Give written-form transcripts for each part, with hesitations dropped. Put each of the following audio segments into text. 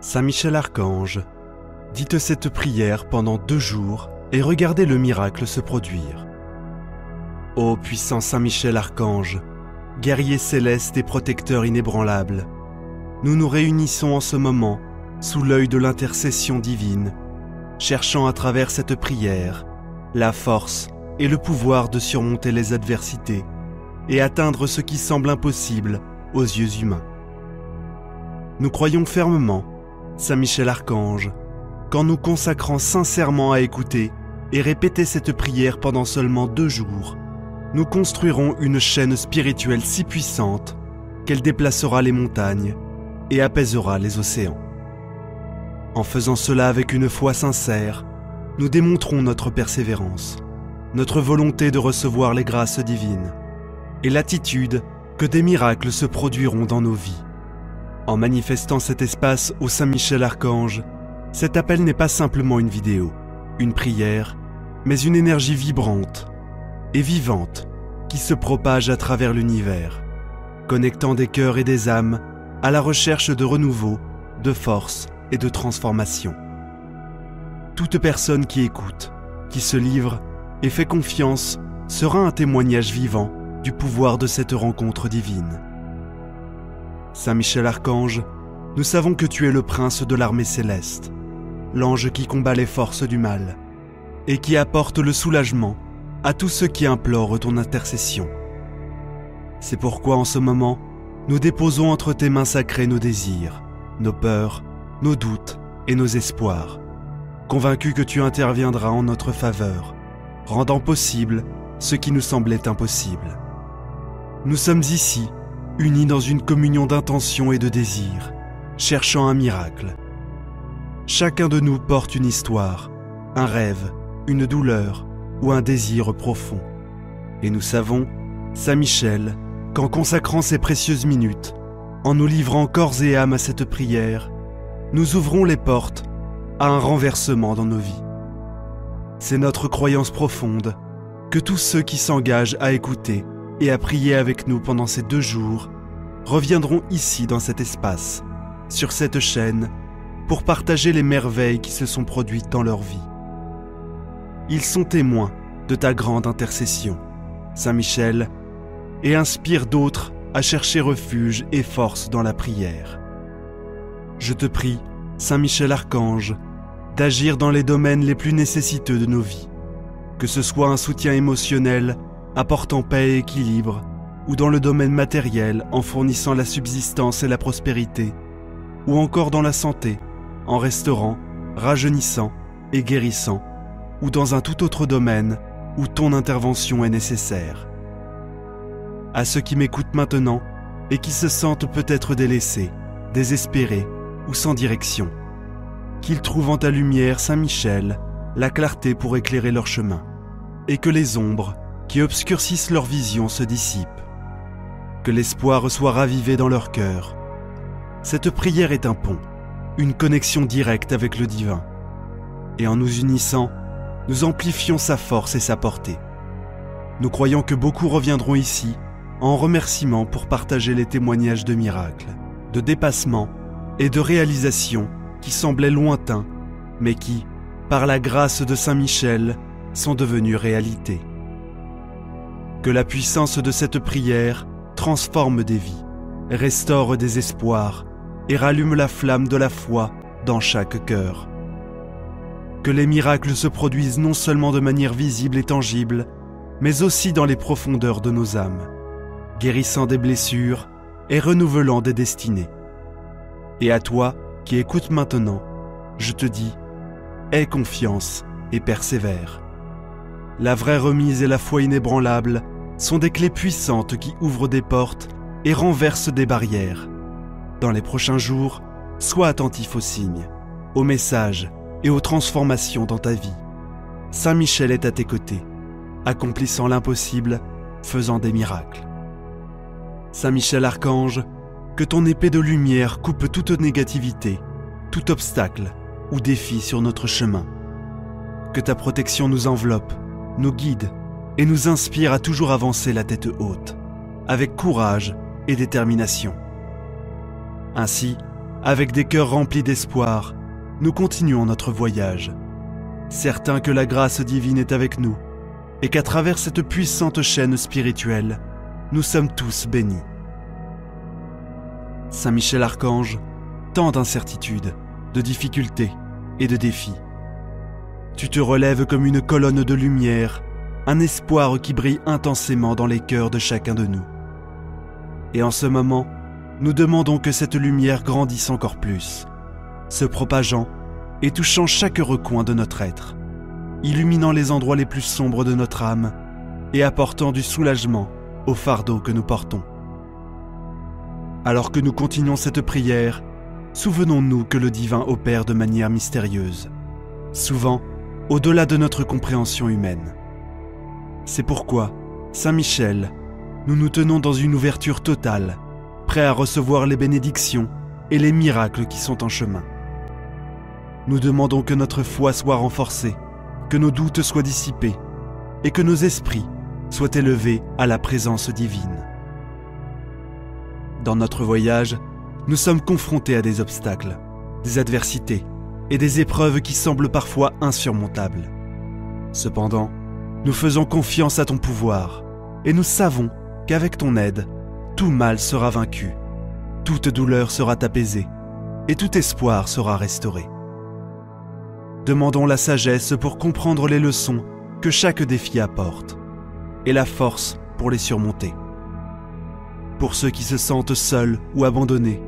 Saint Michel Archange, dites cette prière pendant 2 jours et regardez le miracle se produire. Ô puissant Saint Michel Archange, guerrier céleste et protecteur inébranlable, nous nous réunissons en ce moment sous l'œil de l'intercession divine, cherchant à travers cette prière la force et le pouvoir de surmonter les adversités et atteindre ce qui semble impossible aux yeux humains. Nous croyons fermement, Saint Michel Archange, qu'en nous consacrant sincèrement à écouter et répéter cette prière pendant seulement 2 jours, nous construirons une chaîne spirituelle si puissante qu'elle déplacera les montagnes et apaisera les océans. En faisant cela avec une foi sincère, nous démontrons notre persévérance, notre volonté de recevoir les grâces divines et l'attitude que des miracles se produiront dans nos vies. En manifestant cet espace au Saint Michel Archange, cet appel n'est pas simplement une vidéo, une prière, mais une énergie vibrante et vivante qui se propage à travers l'univers, connectant des cœurs et des âmes à la recherche de renouveau, de force et de transformation. Toute personne qui écoute, qui se livre et fait confiance sera un témoignage vivant du pouvoir de cette rencontre divine. Saint Michel Archange, nous savons que tu es le prince de l'armée céleste, l'ange qui combat les forces du mal et qui apporte le soulagement à tous ceux qui implorent ton intercession. C'est pourquoi en ce moment, nous déposons entre tes mains sacrées nos désirs, nos peurs, nos doutes et nos espoirs, convaincus que tu interviendras en notre faveur, rendant possible ce qui nous semblait impossible. Nous sommes ici, unis dans une communion d'intention et de désir, cherchant un miracle. Chacun de nous porte une histoire, un rêve, une douleur ou un désir profond. Et nous savons, Saint Michel, qu'en consacrant ces précieuses minutes, en nous livrant corps et âme à cette prière, nous ouvrons les portes à un renversement dans nos vies. C'est notre croyance profonde que tous ceux qui s'engagent à écouter et à prier avec nous pendant ces 2 jours reviendront ici dans cet espace, sur cette chaîne, pour partager les merveilles qui se sont produites dans leur vie. Ils sont témoins de ta grande intercession, Saint Michel, et inspirent d'autres à chercher refuge et force dans la prière. Je te prie, Saint Michel Archange, d'agir dans les domaines les plus nécessiteux de nos vies, que ce soit un soutien émotionnel apportant paix et équilibre, ou dans le domaine matériel en fournissant la subsistance et la prospérité, ou encore dans la santé, en restaurant, rajeunissant et guérissant, ou dans un tout autre domaine où ton intervention est nécessaire. À ceux qui m'écoutent maintenant et qui se sentent peut-être délaissés, désespérés ou sans direction, qu'ils trouvent en ta lumière, Saint Michel, la clarté pour éclairer leur chemin, et que les ombres qui obscurcissent leur vision se dissipent, que l'espoir soit ravivé dans leur cœur. Cette prière est un pont, une connexion directe avec le divin, et en nous unissant, nous amplifions sa force et sa portée. Nous croyons que beaucoup reviendront ici en remerciement pour partager les témoignages de miracles, de dépassements et de réalisations qui semblaient lointains, mais qui, par la grâce de Saint Michel, sont devenus réalité. Que la puissance de cette prière transforme des vies, restaure des espoirs et rallume la flamme de la foi dans chaque cœur. Que les miracles se produisent non seulement de manière visible et tangible, mais aussi dans les profondeurs de nos âmes, guérissant des blessures et renouvelant des destinées. Et à toi qui écoutes maintenant, je te dis, aie confiance et persévère. La vraie remise et la foi inébranlable sont des clés puissantes qui ouvrent des portes et renversent des barrières. Dans les prochains jours, sois attentif aux signes, aux messages et aux transformations dans ta vie. Saint Michel est à tes côtés, accomplissant l'impossible, faisant des miracles. Saint Michel Archange, que ton épée de lumière coupe toute négativité, tout obstacle ou défi sur notre chemin. Que ta protection nous enveloppe, nous guide et nous inspire à toujours avancer la tête haute, avec courage et détermination. Ainsi, avec des cœurs remplis d'espoir, nous continuons notre voyage, certains que la grâce divine est avec nous et qu'à travers cette puissante chaîne spirituelle, nous sommes tous bénis. Saint Michel Archange, tant d'incertitudes, de difficultés et de défis. Tu te relèves comme une colonne de lumière, un espoir qui brille intensément dans les cœurs de chacun de nous. Et en ce moment, nous demandons que cette lumière grandisse encore plus, se propageant et touchant chaque recoin de notre être, illuminant les endroits les plus sombres de notre âme et apportant du soulagement au fardeau que nous portons. Alors que nous continuons cette prière, souvenons-nous que le divin opère de manière mystérieuse, souvent au-delà de notre compréhension humaine. C'est pourquoi, Saint Michel, nous nous tenons dans une ouverture totale, prêts à recevoir les bénédictions et les miracles qui sont en chemin. Nous demandons que notre foi soit renforcée, que nos doutes soient dissipés et que nos esprits soient élevés à la présence divine. Dans notre voyage, nous sommes confrontés à des obstacles, des adversités et des épreuves qui semblent parfois insurmontables. Cependant, nous faisons confiance à ton pouvoir et nous savons qu'avec ton aide, tout mal sera vaincu, toute douleur sera apaisée et tout espoir sera restauré. Demandons la sagesse pour comprendre les leçons que chaque défi apporte et la force pour les surmonter. Pour ceux qui se sentent seuls ou abandonnés,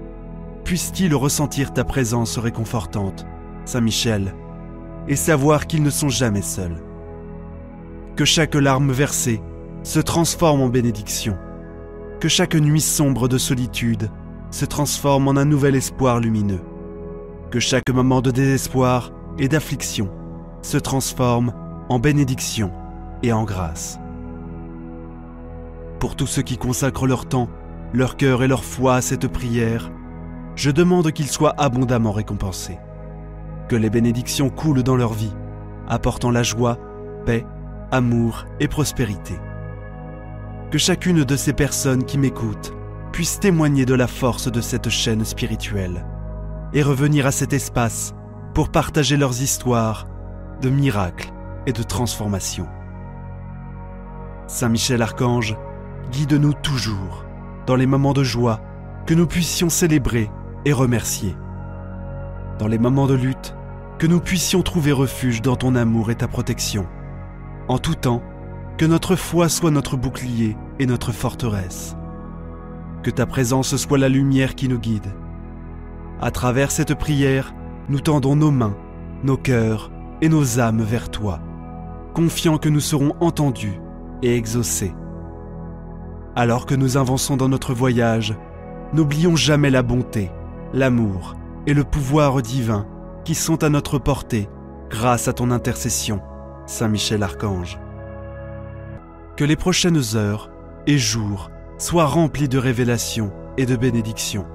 puissent-ils ressentir ta présence réconfortante, Saint Michel, et savoir qu'ils ne sont jamais seuls. Que chaque larme versée se transforme en bénédiction, que chaque nuit sombre de solitude se transforme en un nouvel espoir lumineux, que chaque moment de désespoir et d'affliction se transforme en bénédiction et en grâce. Pour tous ceux qui consacrent leur temps, leur cœur et leur foi à cette prière, je demande qu'ils soient abondamment récompensés. Que les bénédictions coulent dans leur vie, apportant la joie, paix, amour et prospérité. Que chacune de ces personnes qui m'écoutent puisse témoigner de la force de cette chaîne spirituelle et revenir à cet espace pour partager leurs histoires de miracles et de transformation. Saint Michel Archange, guide-nous toujours dans les moments de joie que nous puissions célébrer et remercier. Dans les moments de lutte, que nous puissions trouver refuge dans ton amour et ta protection. En tout temps, que notre foi soit notre bouclier et notre forteresse. Que ta présence soit la lumière qui nous guide. À travers cette prière, nous tendons nos mains, nos cœurs et nos âmes vers toi, confiants que nous serons entendus et exaucés. Alors que nous avançons dans notre voyage, n'oublions jamais la bonté, l'amour et le pouvoir divin qui sont à notre portée grâce à ton intercession, Saint Michel Archange. Que les prochaines heures et jours soient remplis de révélations et de bénédictions.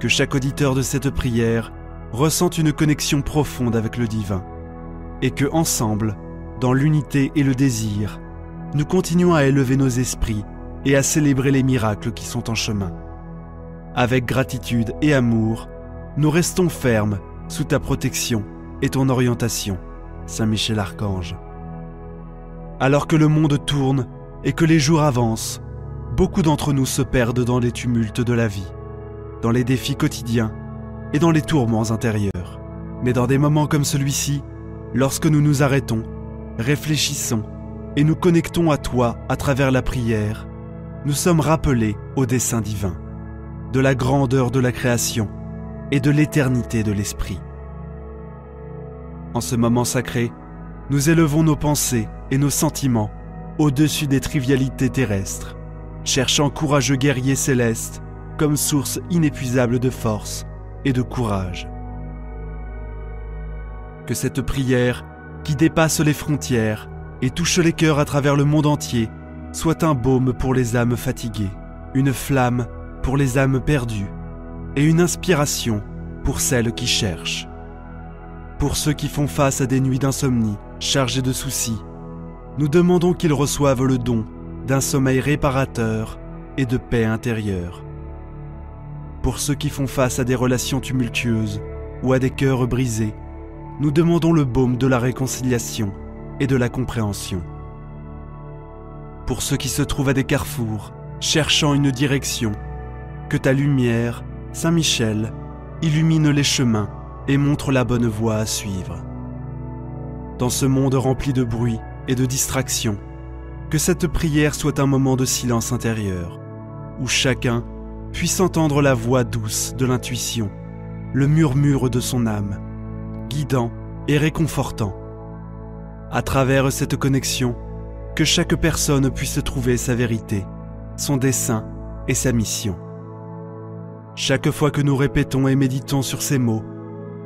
Que chaque auditeur de cette prière ressente une connexion profonde avec le divin et que, ensemble, dans l'unité et le désir, nous continuons à élever nos esprits et à célébrer les miracles qui sont en chemin. Avec gratitude et amour, nous restons fermes sous ta protection et ton orientation, Saint Michel Archange. Alors que le monde tourne et que les jours avancent, beaucoup d'entre nous se perdent dans les tumultes de la vie, dans les défis quotidiens et dans les tourments intérieurs. Mais dans des moments comme celui-ci, lorsque nous nous arrêtons, réfléchissons et nous connectons à toi à travers la prière, nous sommes rappelés au dessein divin, de la grandeur de la création et de l'éternité de l'esprit. En ce moment sacré, nous élevons nos pensées et nos sentiments au-dessus des trivialités terrestres, cherchant courageux guerriers célestes comme source inépuisable de force et de courage. Que cette prière, qui dépasse les frontières et touche les cœurs à travers le monde entier, soit un baume pour les âmes fatiguées, une flamme pour les âmes perdues et une inspiration pour celles qui cherchent. Pour ceux qui font face à des nuits d'insomnie chargées de soucis, nous demandons qu'ils reçoivent le don d'un sommeil réparateur et de paix intérieure. Pour ceux qui font face à des relations tumultueuses ou à des cœurs brisés, nous demandons le baume de la réconciliation et de la compréhension. Pour ceux qui se trouvent à des carrefours, cherchant une direction, que ta lumière, Saint Michel, illumine les chemins et montre la bonne voie à suivre. Dans ce monde rempli de bruit et de distractions, que cette prière soit un moment de silence intérieur, où chacun puisse entendre la voix douce de l'intuition, le murmure de son âme, guidant et réconfortant. À travers cette connexion, que chaque personne puisse trouver sa vérité, son dessein et sa mission. Chaque fois que nous répétons et méditons sur ces mots,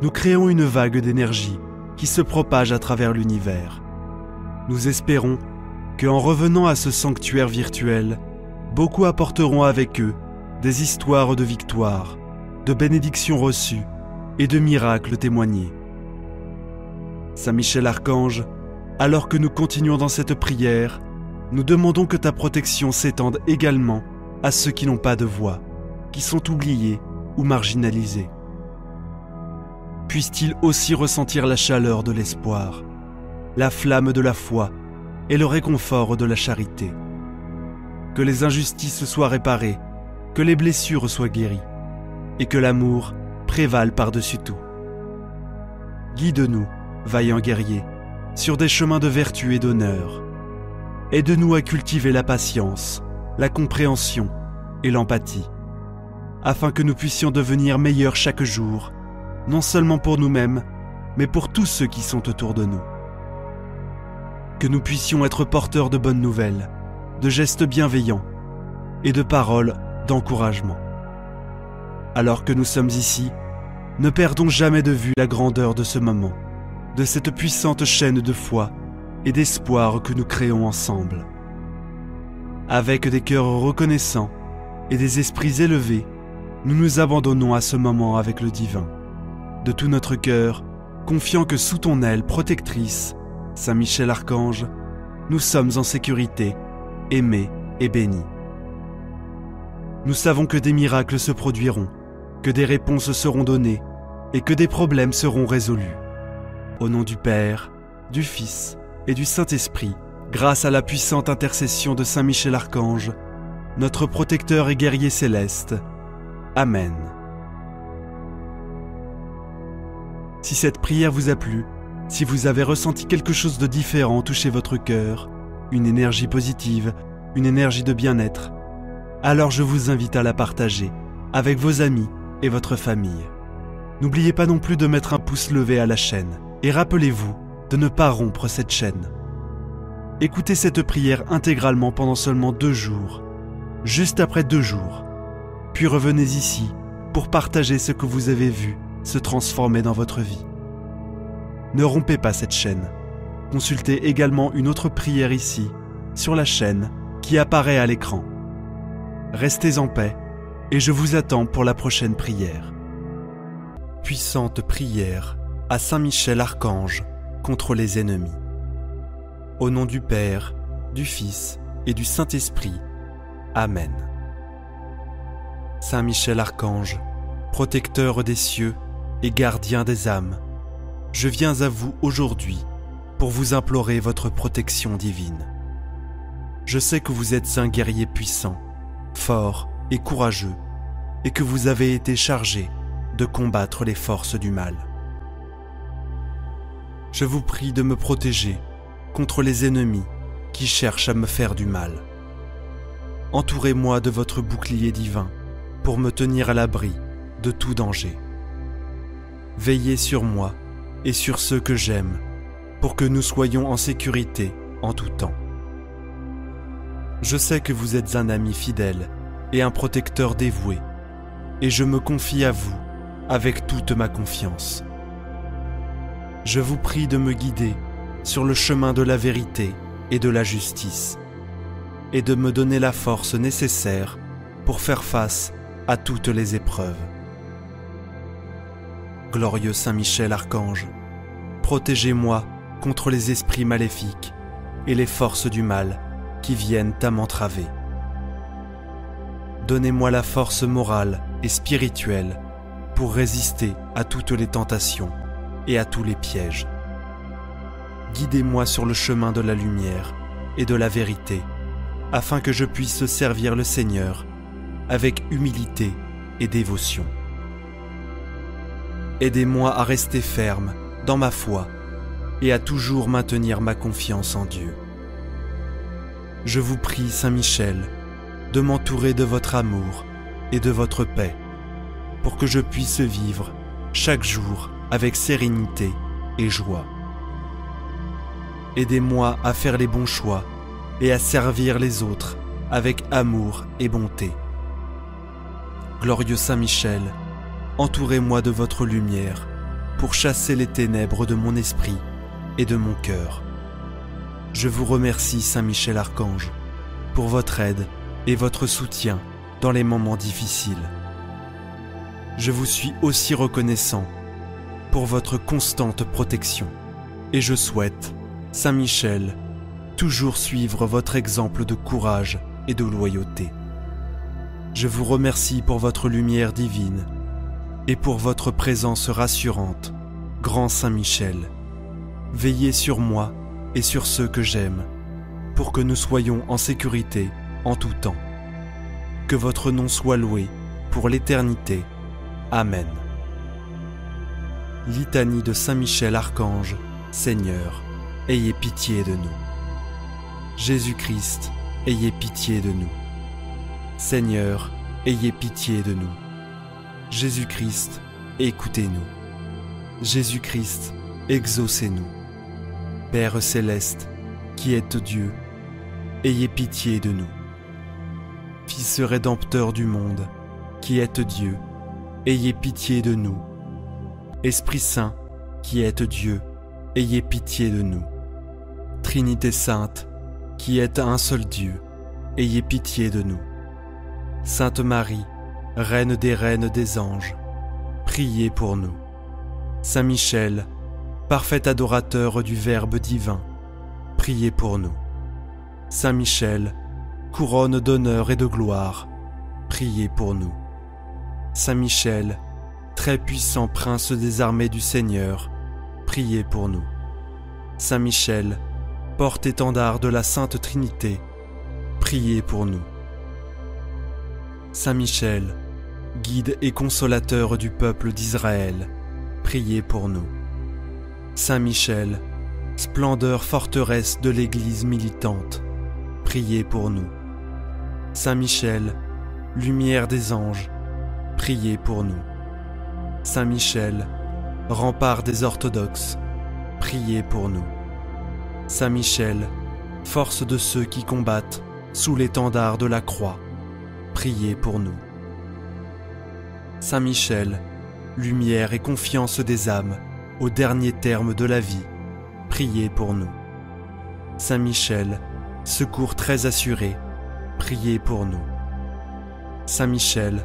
nous créons une vague d'énergie qui se propage à travers l'univers. Nous espérons qu'en revenant à ce sanctuaire virtuel, beaucoup apporteront avec eux des histoires de victoire, de bénédictions reçues et de miracles témoignés. Saint Michel Archange, alors que nous continuons dans cette prière, nous demandons que ta protection s'étende également à ceux qui n'ont pas de voix, qui sont oubliés ou marginalisés. Puissent-ils aussi ressentir la chaleur de l'espoir, la flamme de la foi et le réconfort de la charité. Que les injustices soient réparées, que les blessures soient guéries, et que l'amour prévale par-dessus tout. Guide-nous, vaillants guerriers, sur des chemins de vertu et d'honneur. Aide-nous à cultiver la patience, la compréhension et l'empathie, afin que nous puissions devenir meilleurs chaque jour, non seulement pour nous-mêmes, mais pour tous ceux qui sont autour de nous. Que nous puissions être porteurs de bonnes nouvelles, de gestes bienveillants et de paroles d'encouragement. Alors que nous sommes ici, ne perdons jamais de vue la grandeur de ce moment, de cette puissante chaîne de foi et d'espoir que nous créons ensemble. Avec des cœurs reconnaissants et des esprits élevés, nous nous abandonnons à ce moment avec le divin. De tout notre cœur, confiant que sous ton aile protectrice, Saint Michel Archange, nous sommes en sécurité, aimés et bénis. Nous savons que des miracles se produiront, que des réponses seront données et que des problèmes seront résolus. Au nom du Père, du Fils et du Saint-Esprit, grâce à la puissante intercession de Saint Michel Archange, notre protecteur et guerrier céleste. Amen. Si cette prière vous a plu, si vous avez ressenti quelque chose de différent toucher votre cœur, une énergie positive, une énergie de bien-être, alors je vous invite à la partager avec vos amis et votre famille. N'oubliez pas non plus de mettre un pouce levé à la chaîne et rappelez-vous de ne pas rompre cette chaîne. Écoutez cette prière intégralement pendant seulement 2 jours, juste après 2 jours, puis revenez ici pour partager ce que vous avez vu se transformer dans votre vie. Ne rompez pas cette chaîne. Consultez également une autre prière ici, sur la chaîne, qui apparaît à l'écran. Restez en paix et je vous attends pour la prochaine prière. Puissante prière à Saint Michel Archange contre les ennemis. Au nom du Père, du Fils et du Saint-Esprit. Amen. Saint Michel Archange, protecteur des cieux et gardien des âmes, je viens à vous aujourd'hui pour vous implorer votre protection divine. Je sais que vous êtes un guerrier puissant, fort et courageux, et que vous avez été chargé de combattre les forces du mal. Je vous prie de me protéger contre les ennemis qui cherchent à me faire du mal. Entourez-moi de votre bouclier divin pour me tenir à l'abri de tout danger. Veillez sur moi et sur ceux que j'aime, pour que nous soyons en sécurité en tout temps. Je sais que vous êtes un ami fidèle et un protecteur dévoué, et je me confie à vous avec toute ma confiance. Je vous prie de me guider sur le chemin de la vérité et de la justice, et de me donner la force nécessaire pour faire face à toutes les épreuves. Glorieux Saint Michel Archange, protégez-moi contre les esprits maléfiques et les forces du mal qui viennent à m'entraver. Donnez-moi la force morale et spirituel pour résister à toutes les tentations et à tous les pièges. Guidez-moi sur le chemin de la lumière et de la vérité, afin que je puisse servir le Seigneur avec humilité et dévotion. Aidez-moi à rester ferme dans ma foi et à toujours maintenir ma confiance en Dieu. Je vous prie, Saint Michel, de m'entourer de votre amour et de votre paix, pour que je puisse vivre chaque jour avec sérénité et joie. Aidez-moi à faire les bons choix et à servir les autres avec amour et bonté. Glorieux Saint Michel, entourez-moi de votre lumière pour chasser les ténèbres de mon esprit et de mon cœur. Je vous remercie, Saint Michel Archange, pour votre aide et votre soutien dans les moments difficiles. Je vous suis aussi reconnaissant pour votre constante protection et je souhaite, Saint Michel, toujours suivre votre exemple de courage et de loyauté. Je vous remercie pour votre lumière divine et pour votre présence rassurante, grand Saint Michel. Veillez sur moi et sur ceux que j'aime, pour que nous soyons en sécurité en tout temps. Que votre nom soit loué pour l'éternité. Amen. Litanie de Saint Michel Archange, Seigneur, ayez pitié de nous. Jésus-Christ, ayez pitié de nous. Seigneur, ayez pitié de nous. Jésus-Christ, écoutez-nous. Jésus-Christ, exaucez-nous. Père céleste, qui êtes Dieu, ayez pitié de nous. Fils rédempteur du monde, qui êtes Dieu, ayez pitié de nous. Esprit Saint, qui êtes Dieu, ayez pitié de nous. Trinité Sainte, qui êtes un seul Dieu, ayez pitié de nous. Sainte Marie, Reine des reines des anges, priez pour nous. Saint Michel, parfait adorateur du Verbe divin, priez pour nous. Saint Michel, couronne d'honneur et de gloire, priez pour nous. Saint Michel, très puissant prince des armées du Seigneur, priez pour nous. Saint Michel, porte-étendard de la Sainte Trinité, priez pour nous. Saint Michel, guide et consolateur du peuple d'Israël, priez pour nous. Saint Michel, splendeur forteresse de l'Église militante, priez pour nous. Saint Michel, lumière des anges, priez pour nous. Saint Michel, rempart des orthodoxes, priez pour nous. Saint Michel, force de ceux qui combattent sous l'étendard de la croix, priez pour nous. Saint Michel, lumière et confiance des âmes au dernier terme de la vie, priez pour nous. Saint Michel, secours très assuré, priez pour nous. Saint Michel,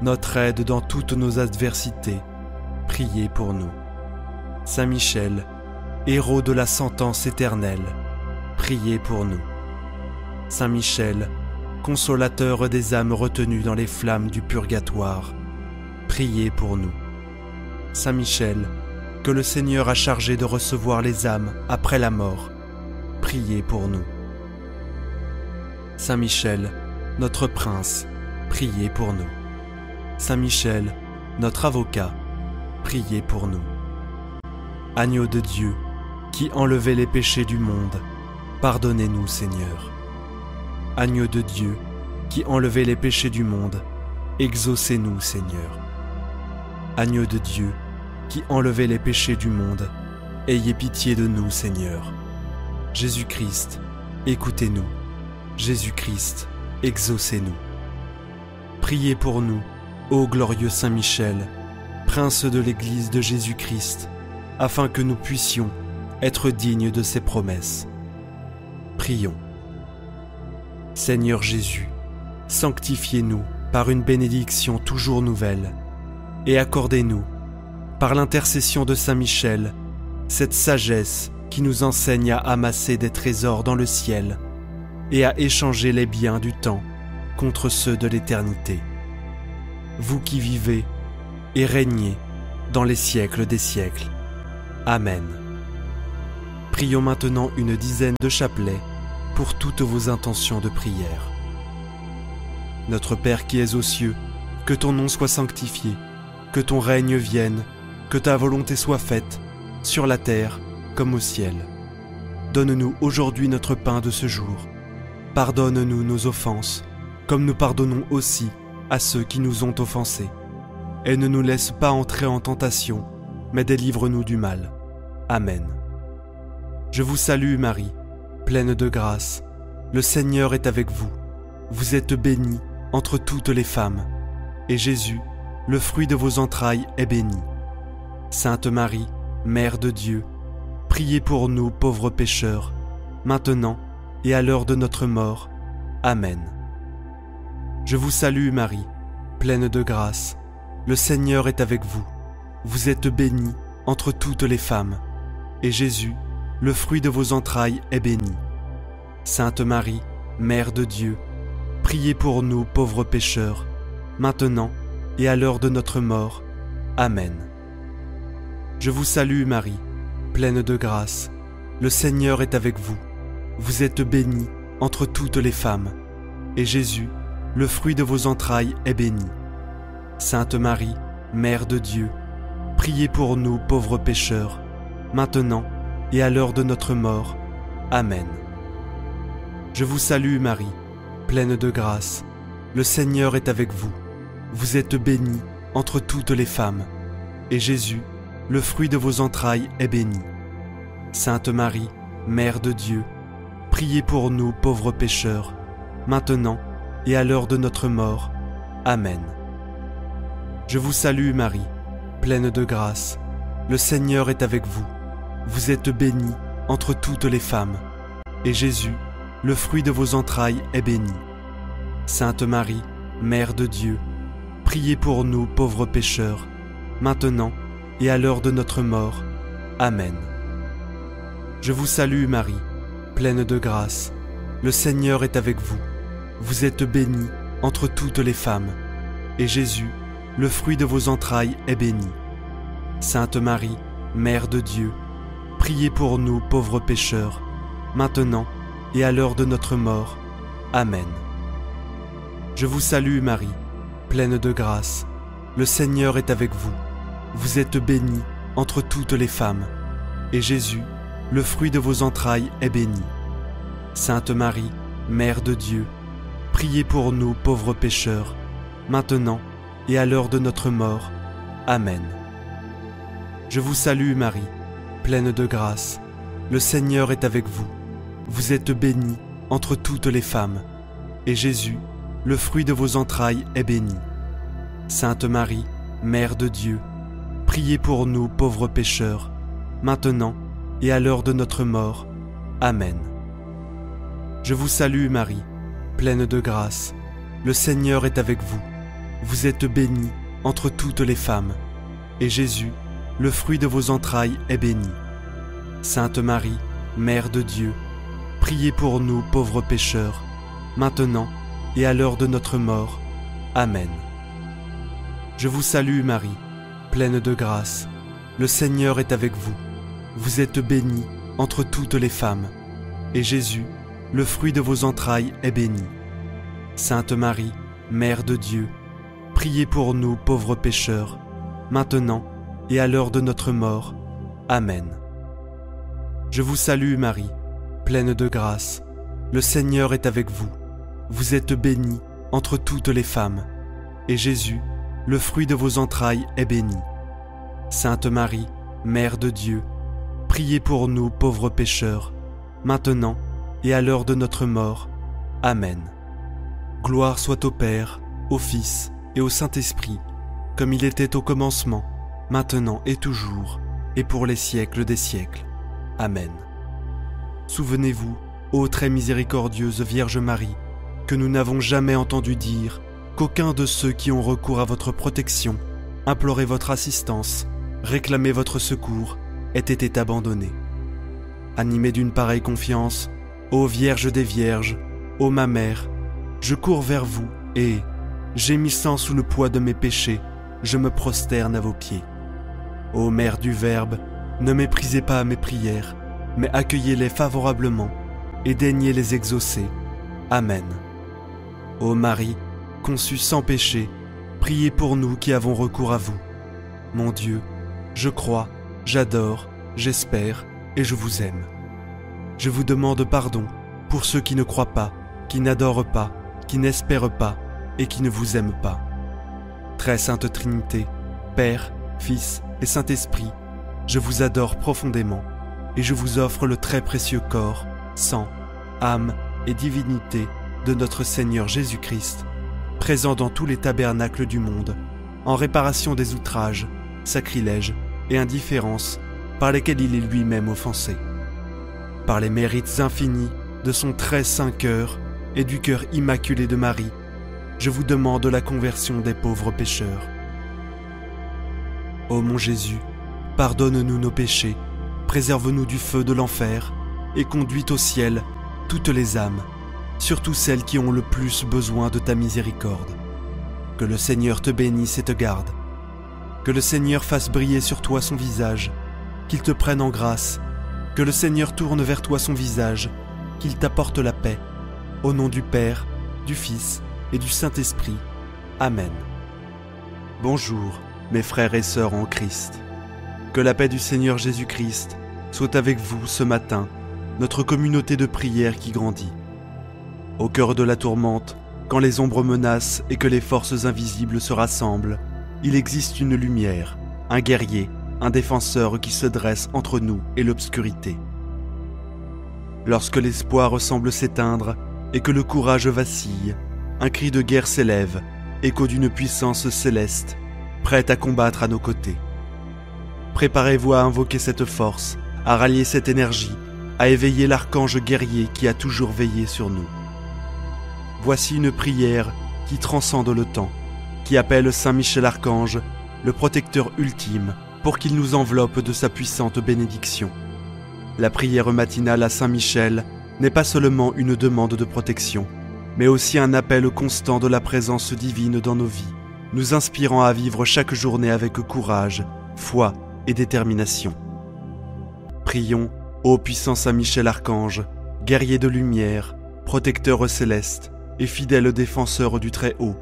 notre aide dans toutes nos adversités, priez pour nous. Saint Michel, héros de la sentence éternelle, priez pour nous. Saint Michel, consolateur des âmes retenues dans les flammes du purgatoire, priez pour nous. Saint Michel, que le Seigneur a chargé de recevoir les âmes après la mort, priez pour nous. Saint Michel, notre prince, priez pour nous. Saint Michel, notre avocat, priez pour nous. Agneau de Dieu, qui enlevez les péchés du monde, pardonnez-nous, Seigneur. Agneau de Dieu, qui enlevez les péchés du monde, exaucez-nous, Seigneur. Agneau de Dieu, qui enlevez les péchés du monde, ayez pitié de nous, Seigneur. Jésus-Christ, écoutez-nous. Jésus-Christ, exaucez-nous. Priez pour nous, ô glorieux Saint Michel, prince de l'Église de Jésus-Christ, afin que nous puissions être dignes de ses promesses. Prions. Seigneur Jésus, sanctifiez-nous par une bénédiction toujours nouvelle, et accordez-nous, par l'intercession de Saint Michel, cette sagesse qui nous enseigne à amasser des trésors dans le ciel et à échanger les biens du temps contre ceux de l'éternité. vous qui vivez et régnez dans les siècles des siècles. Amen. Prions maintenant une dizaine de chapelets pour toutes vos intentions de prière. Notre Père qui es aux cieux, que ton nom soit sanctifié, que ton règne vienne, que ta volonté soit faite, sur la terre comme au ciel. Donne-nous aujourd'hui notre pain de ce jour. Pardonne-nous nos offenses, comme nous pardonnons aussi à ceux qui nous ont offensés. Et ne nous laisse pas entrer en tentation, mais délivre-nous du mal. Amen. Je vous salue Marie, pleine de grâce. Le Seigneur est avec vous. Vous êtes bénie entre toutes les femmes, et Jésus, le fruit de vos entrailles, est béni. Sainte Marie, Mère de Dieu, priez pour nous pauvres pécheurs, maintenant et à l'heure de notre mort. Amen. Je vous salue Marie, pleine de grâce. Le Seigneur est avec vous. Vous êtes bénie entre toutes les femmes, et Jésus, le fruit de vos entrailles, est béni. Sainte Marie, Mère de Dieu, priez pour nous pauvres pécheurs, maintenant et à l'heure de notre mort. Amen. Je vous salue Marie, pleine de grâce. Le Seigneur est avec vous. Vous êtes bénie entre toutes les femmes, et Jésus, le fruit de vos entrailles, est béni. Sainte Marie, Mère de Dieu, priez pour nous pauvres pécheurs, maintenant et à l'heure de notre mort. Amen. Je vous salue Marie, pleine de grâce. Le Seigneur est avec vous. Vous êtes bénie entre toutes les femmes, et Jésus, le fruit de vos entrailles, est béni. Sainte Marie, Mère de Dieu, priez pour nous pauvres pécheurs, maintenant et à l'heure de notre mort. Amen. Je vous salue Marie, pleine de grâce. Le Seigneur est avec vous. Vous êtes bénie entre toutes les femmes, et Jésus, le fruit de vos entrailles, est béni. Sainte Marie, Mère de Dieu, priez pour nous pauvres pécheurs, maintenant et à l'heure de notre mort. Amen. Je vous salue Marie, pleine de grâce. Le Seigneur est avec vous. Vous êtes bénie entre toutes les femmes, et Jésus, le fruit de vos entrailles, est béni. Sainte Marie, Mère de Dieu, priez pour nous pauvres pécheurs, maintenant et à l'heure de notre mort. Amen. Je vous salue Marie, pleine de grâce. Le Seigneur est avec vous. Vous êtes bénie entre toutes les femmes, et Jésus, le fruit de vos entrailles, est béni. Sainte Marie, Mère de Dieu, priez pour nous pauvres pécheurs, maintenant et à l'heure de notre mort. Amen. Je vous salue Marie, pleine de grâce. Le Seigneur est avec vous. Vous êtes bénie entre toutes les femmes, et Jésus, le fruit de vos entrailles, est béni. Sainte Marie, Mère de Dieu, priez pour nous pauvres pécheurs, maintenant et à l'heure de notre mort. Amen. Je vous salue Marie, pleine de grâce. Le Seigneur est avec vous. Vous êtes bénie entre toutes les femmes, et Jésus, le fruit de vos entrailles, est béni. Sainte Marie, Mère de Dieu, priez pour nous pauvres pécheurs, maintenant et à l'heure de notre mort. Amen. Je vous salue Marie, pleine de grâce. Le Seigneur est avec vous. Vous êtes bénie entre toutes les femmes, et Jésus, le fruit de vos entrailles, est béni. Sainte Marie, Mère de Dieu, priez pour nous pauvres pécheurs, maintenant et à l'heure de notre mort. Amen. Je vous salue Marie, pleine de grâce. Le Seigneur est avec vous. Vous êtes bénie entre toutes les femmes, et Jésus, le fruit de vos entrailles, est béni. Sainte Marie, Mère de Dieu, priez pour nous pauvres pécheurs, maintenant et à l'heure de notre mort. Amen. Gloire soit au Père, au Fils et au Saint-Esprit, comme il était au commencement, maintenant et toujours, et pour les siècles des siècles. Amen. Souvenez-vous, ô très miséricordieuse Vierge Marie, que nous n'avons jamais entendu dire qu'aucun de ceux qui ont recours à votre protection, imploré votre assistance, réclamé votre secours, ait été abandonné. Animé d'une pareille confiance, ô Vierge des Vierges, ô ma mère, je cours vers vous et, gémissant sous le poids de mes péchés, je me prosterne à vos pieds. Ô Mère du Verbe, ne méprisez pas mes prières, mais accueillez-les favorablement et daignez les exaucer. Amen. Ô Marie, conçue sans péché, priez pour nous qui avons recours à vous. Mon Dieu, je crois, j'adore, j'espère et je vous aime. Je vous demande pardon pour ceux qui ne croient pas, qui n'adorent pas, qui n'espèrent pas et qui ne vous aiment pas. Très sainte Trinité, Père, Fils et Saint-Esprit, je vous adore profondément et je vous offre le très précieux corps, sang, âme et divinité de notre Seigneur Jésus-Christ, présent dans tous les tabernacles du monde, en réparation des outrages, sacrilèges et indifférences par lesquels il est lui-même offensé. Par les mérites infinis de son très saint cœur et du cœur immaculé de Marie, je vous demande la conversion des pauvres pécheurs. Ô mon Jésus, pardonne-nous nos péchés, préserve-nous du feu de l'enfer et conduis au ciel toutes les âmes, surtout celles qui ont le plus besoin de ta miséricorde. Que le Seigneur te bénisse et te garde. Que le Seigneur fasse briller sur toi son visage, qu'il te prenne en grâce. Que le Seigneur tourne vers toi son visage, qu'il t'apporte la paix. Au nom du Père, du Fils et du Saint-Esprit. Amen. Bonjour, mes frères et sœurs en Christ. Que la paix du Seigneur Jésus-Christ soit avec vous ce matin, notre communauté de prière qui grandit. Au cœur de la tourmente, quand les ombres menacent et que les forces invisibles se rassemblent, il existe une lumière, un guerrier, un défenseur qui se dresse entre nous et l'obscurité. Lorsque l'espoir semble s'éteindre et que le courage vacille, un cri de guerre s'élève, écho d'une puissance céleste, prête à combattre à nos côtés. Préparez-vous à invoquer cette force, à rallier cette énergie, à éveiller l'archange guerrier qui a toujours veillé sur nous. Voici une prière qui transcende le temps, qui appelle Saint Michel Archange, le protecteur ultime, pour qu'il nous enveloppe de sa puissante bénédiction. La prière matinale à Saint Michel n'est pas seulement une demande de protection, mais aussi un appel constant de la présence divine dans nos vies, nous inspirant à vivre chaque journée avec courage, foi et détermination. Prions, ô puissant Saint Michel Archange, guerrier de lumière, protecteur céleste et fidèle défenseur du Très-Haut,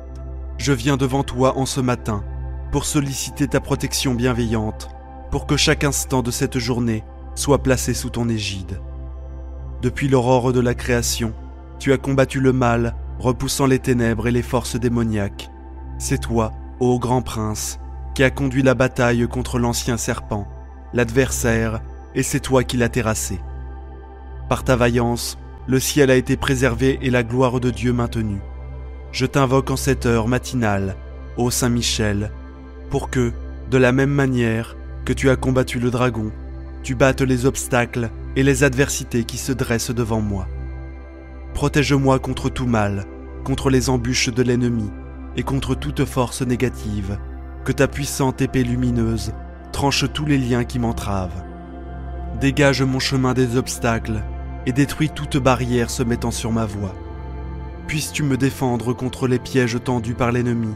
je viens devant toi en ce matin pour solliciter ta protection bienveillante, pour que chaque instant de cette journée soit placé sous ton égide. Depuis l'aurore de la création, tu as combattu le mal, repoussant les ténèbres et les forces démoniaques. C'est toi, ô grand prince, qui as conduit la bataille contre l'ancien serpent, l'adversaire, et c'est toi qui l'as terrassé. Par ta vaillance, le ciel a été préservé et la gloire de Dieu maintenue. Je t'invoque en cette heure matinale, ô Saint Michel, pour que, de la même manière que tu as combattu le dragon, tu battes les obstacles et les adversités qui se dressent devant moi. Protège-moi contre tout mal, contre les embûches de l'ennemi et contre toute force négative, que ta puissante épée lumineuse tranche tous les liens qui m'entravent. Dégage mon chemin des obstacles et détruis toute barrière se mettant sur ma voie. Puisses-tu me défendre contre les pièges tendus par l'ennemi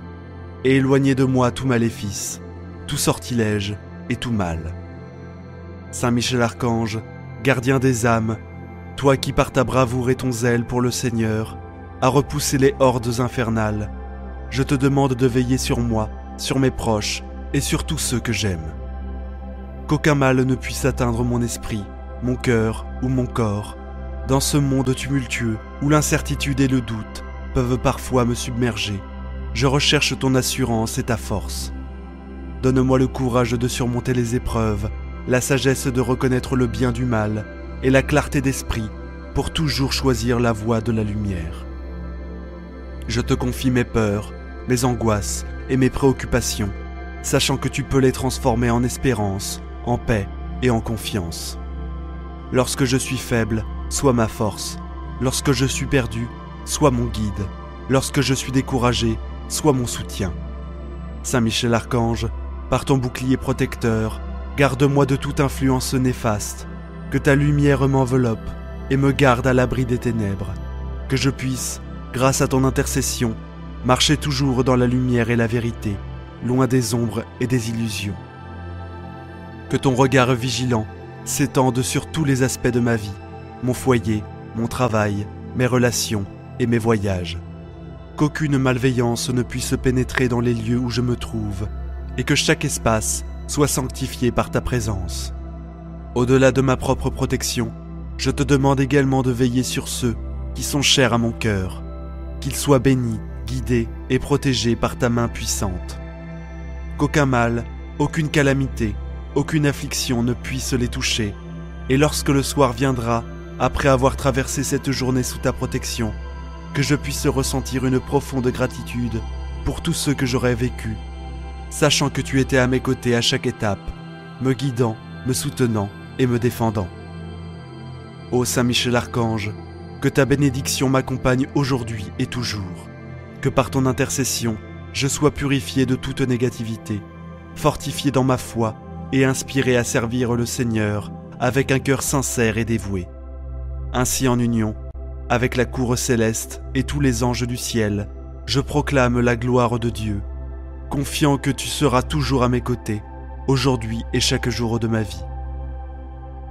et éloigner de moi tout maléfice, tout sortilège et tout mal. Saint Michel Archange, gardien des âmes, toi qui par ta bravoure et ton zèle pour le Seigneur as repoussé les hordes infernales, je te demande de veiller sur moi, sur mes proches et sur tous ceux que j'aime. Qu'aucun mal ne puisse atteindre mon esprit, mon cœur ou mon corps, dans ce monde tumultueux où l'incertitude et le doute peuvent parfois me submerger. Je recherche ton assurance et ta force. Donne-moi le courage de surmonter les épreuves, la sagesse de reconnaître le bien du mal et la clarté d'esprit pour toujours choisir la voie de la lumière. Je te confie mes peurs, mes angoisses et mes préoccupations, sachant que tu peux les transformer en espérance, en paix et en confiance. Lorsque je suis faible, sois ma force. Lorsque je suis perdu, sois mon guide. Lorsque je suis découragé, sois mon soutien. Saint Michel Archange, par ton bouclier protecteur, garde-moi de toute influence néfaste, que ta lumière m'enveloppe et me garde à l'abri des ténèbres, que je puisse, grâce à ton intercession, marcher toujours dans la lumière et la vérité, loin des ombres et des illusions. Que ton regard vigilant s'étende sur tous les aspects de ma vie, mon foyer, mon travail, mes relations et mes voyages. Qu'aucune malveillance ne puisse pénétrer dans les lieux où je me trouve, et que chaque espace soit sanctifié par ta présence. Au-delà de ma propre protection, je te demande également de veiller sur ceux qui sont chers à mon cœur, qu'ils soient bénis, guidés et protégés par ta main puissante. Qu'aucun mal, aucune calamité, aucune affliction ne puisse les toucher, et lorsque le soir viendra, après avoir traversé cette journée sous ta protection, que je puisse ressentir une profonde gratitude pour tout ce que j'aurais vécu, sachant que tu étais à mes côtés à chaque étape, me guidant, me soutenant et me défendant. Ô Saint Michel Archange, que ta bénédiction m'accompagne aujourd'hui et toujours, que par ton intercession, je sois purifié de toute négativité, fortifié dans ma foi et inspiré à servir le Seigneur avec un cœur sincère et dévoué. Ainsi en union, avec la cour céleste et tous les anges du ciel, je proclame la gloire de Dieu, confiant que tu seras toujours à mes côtés, aujourd'hui et chaque jour de ma vie.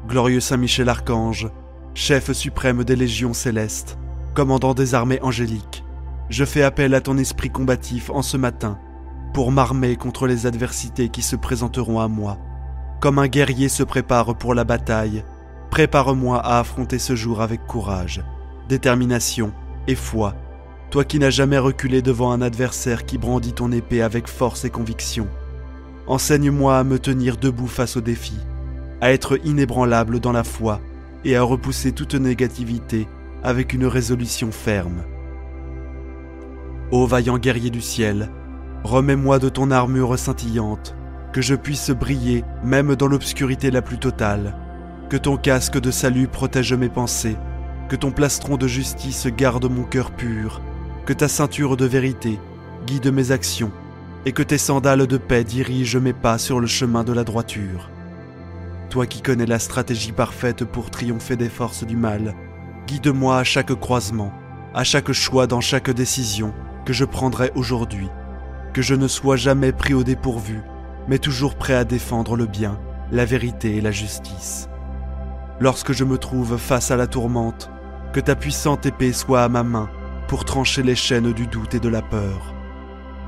Glorieux Saint Michel Archange, chef suprême des légions célestes, commandant des armées angéliques, je fais appel à ton esprit combatif en ce matin pour m'armer contre les adversités qui se présenteront à moi. Comme un guerrier se prépare pour la bataille, prépare-moi à affronter ce jour avec courage, détermination et foi, toi qui n'as jamais reculé devant un adversaire qui brandit ton épée avec force et conviction. Enseigne-moi à me tenir debout face aux défis, à être inébranlable dans la foi et à repousser toute négativité avec une résolution ferme. Ô vaillant guerrier du ciel, remets-moi de ton armure scintillante, que je puisse briller même dans l'obscurité la plus totale, que ton casque de salut protège mes pensées, que ton plastron de justice garde mon cœur pur, que ta ceinture de vérité guide mes actions, et que tes sandales de paix dirigent mes pas sur le chemin de la droiture. Toi qui connais la stratégie parfaite pour triompher des forces du mal, guide-moi à chaque croisement, à chaque choix dans chaque décision que je prendrai aujourd'hui, que je ne sois jamais pris au dépourvu, mais toujours prêt à défendre le bien, la vérité et la justice. Lorsque je me trouve face à la tourmente, que ta puissante épée soit à ma main pour trancher les chaînes du doute et de la peur.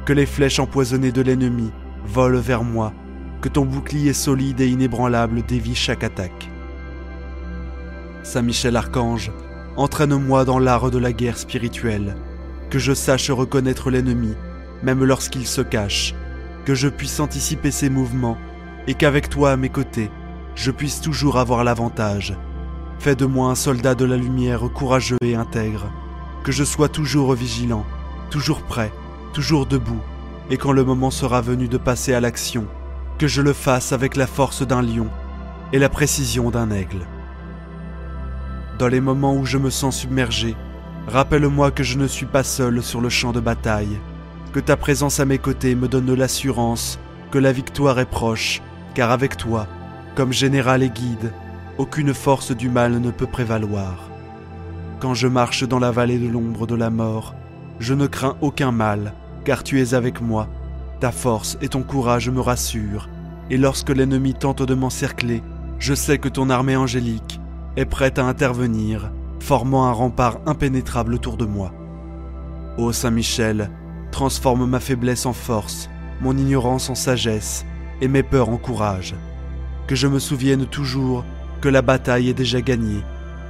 Que les flèches empoisonnées de l'ennemi volent vers moi, que ton bouclier solide et inébranlable dévie chaque attaque. Saint Michel Archange, entraîne-moi dans l'art de la guerre spirituelle, que je sache reconnaître l'ennemi, même lorsqu'il se cache, que je puisse anticiper ses mouvements, et qu'avec toi à mes côtés, je puisse toujours avoir l'avantage. Fais de moi un soldat de la lumière courageux et intègre, que je sois toujours vigilant, toujours prêt, toujours debout, et quand le moment sera venu de passer à l'action, que je le fasse avec la force d'un lion et la précision d'un aigle. Dans les moments où je me sens submergé, rappelle-moi que je ne suis pas seul sur le champ de bataille, que ta présence à mes côtés me donne l'assurance que la victoire est proche, car avec toi, comme général et guide, aucune force du mal ne peut prévaloir. Quand je marche dans la vallée de l'ombre de la mort, je ne crains aucun mal, car tu es avec moi. Ta force et ton courage me rassurent, et lorsque l'ennemi tente de m'encercler, je sais que ton armée angélique est prête à intervenir, formant un rempart impénétrable autour de moi. Ô Saint Michel, transforme ma faiblesse en force, mon ignorance en sagesse, et mes peurs en courage. Que je me souvienne toujours que la bataille est déjà gagnée,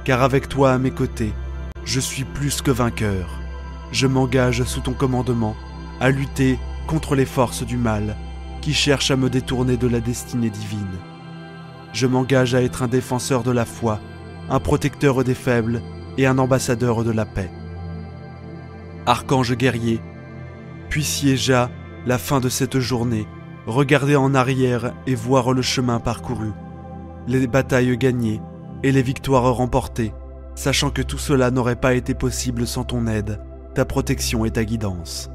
car avec toi à mes côtés, je suis plus que vainqueur. Je m'engage sous ton commandement à lutter contre les forces du mal qui cherchent à me détourner de la destinée divine. Je m'engage à être un défenseur de la foi, un protecteur des faibles et un ambassadeur de la paix. Archange guerrier, puissiez-je, la fin de cette journée, regarder en arrière et voir le chemin parcouru, les batailles gagnées et les victoires remportées, sachant que tout cela n'aurait pas été possible sans ton aide, ta protection et ta guidance.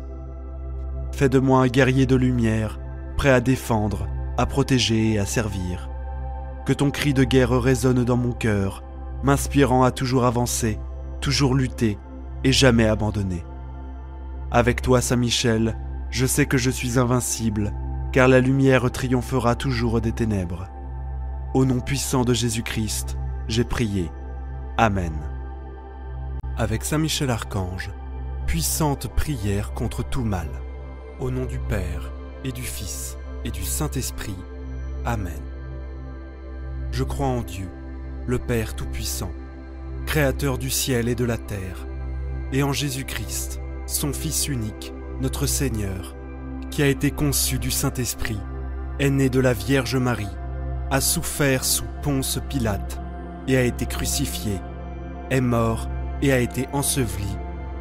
Fais de moi un guerrier de lumière, prêt à défendre, à protéger et à servir. Que ton cri de guerre résonne dans mon cœur, m'inspirant à toujours avancer, toujours lutter et jamais abandonner. Avec toi, Saint Michel, je sais que je suis invincible, car la lumière triomphera toujours des ténèbres. Au nom puissant de Jésus-Christ, j'ai prié. Amen. Avec Saint Michel Archange, puissante prière contre tout mal. Au nom du Père, et du Fils, et du Saint-Esprit. Amen. Je crois en Dieu, le Père Tout-Puissant, Créateur du ciel et de la terre, et en Jésus-Christ, son Fils unique, notre Seigneur, qui a été conçu du Saint-Esprit, est né de la Vierge Marie, a souffert sous Ponce Pilate, et a été crucifié, est mort et a été enseveli,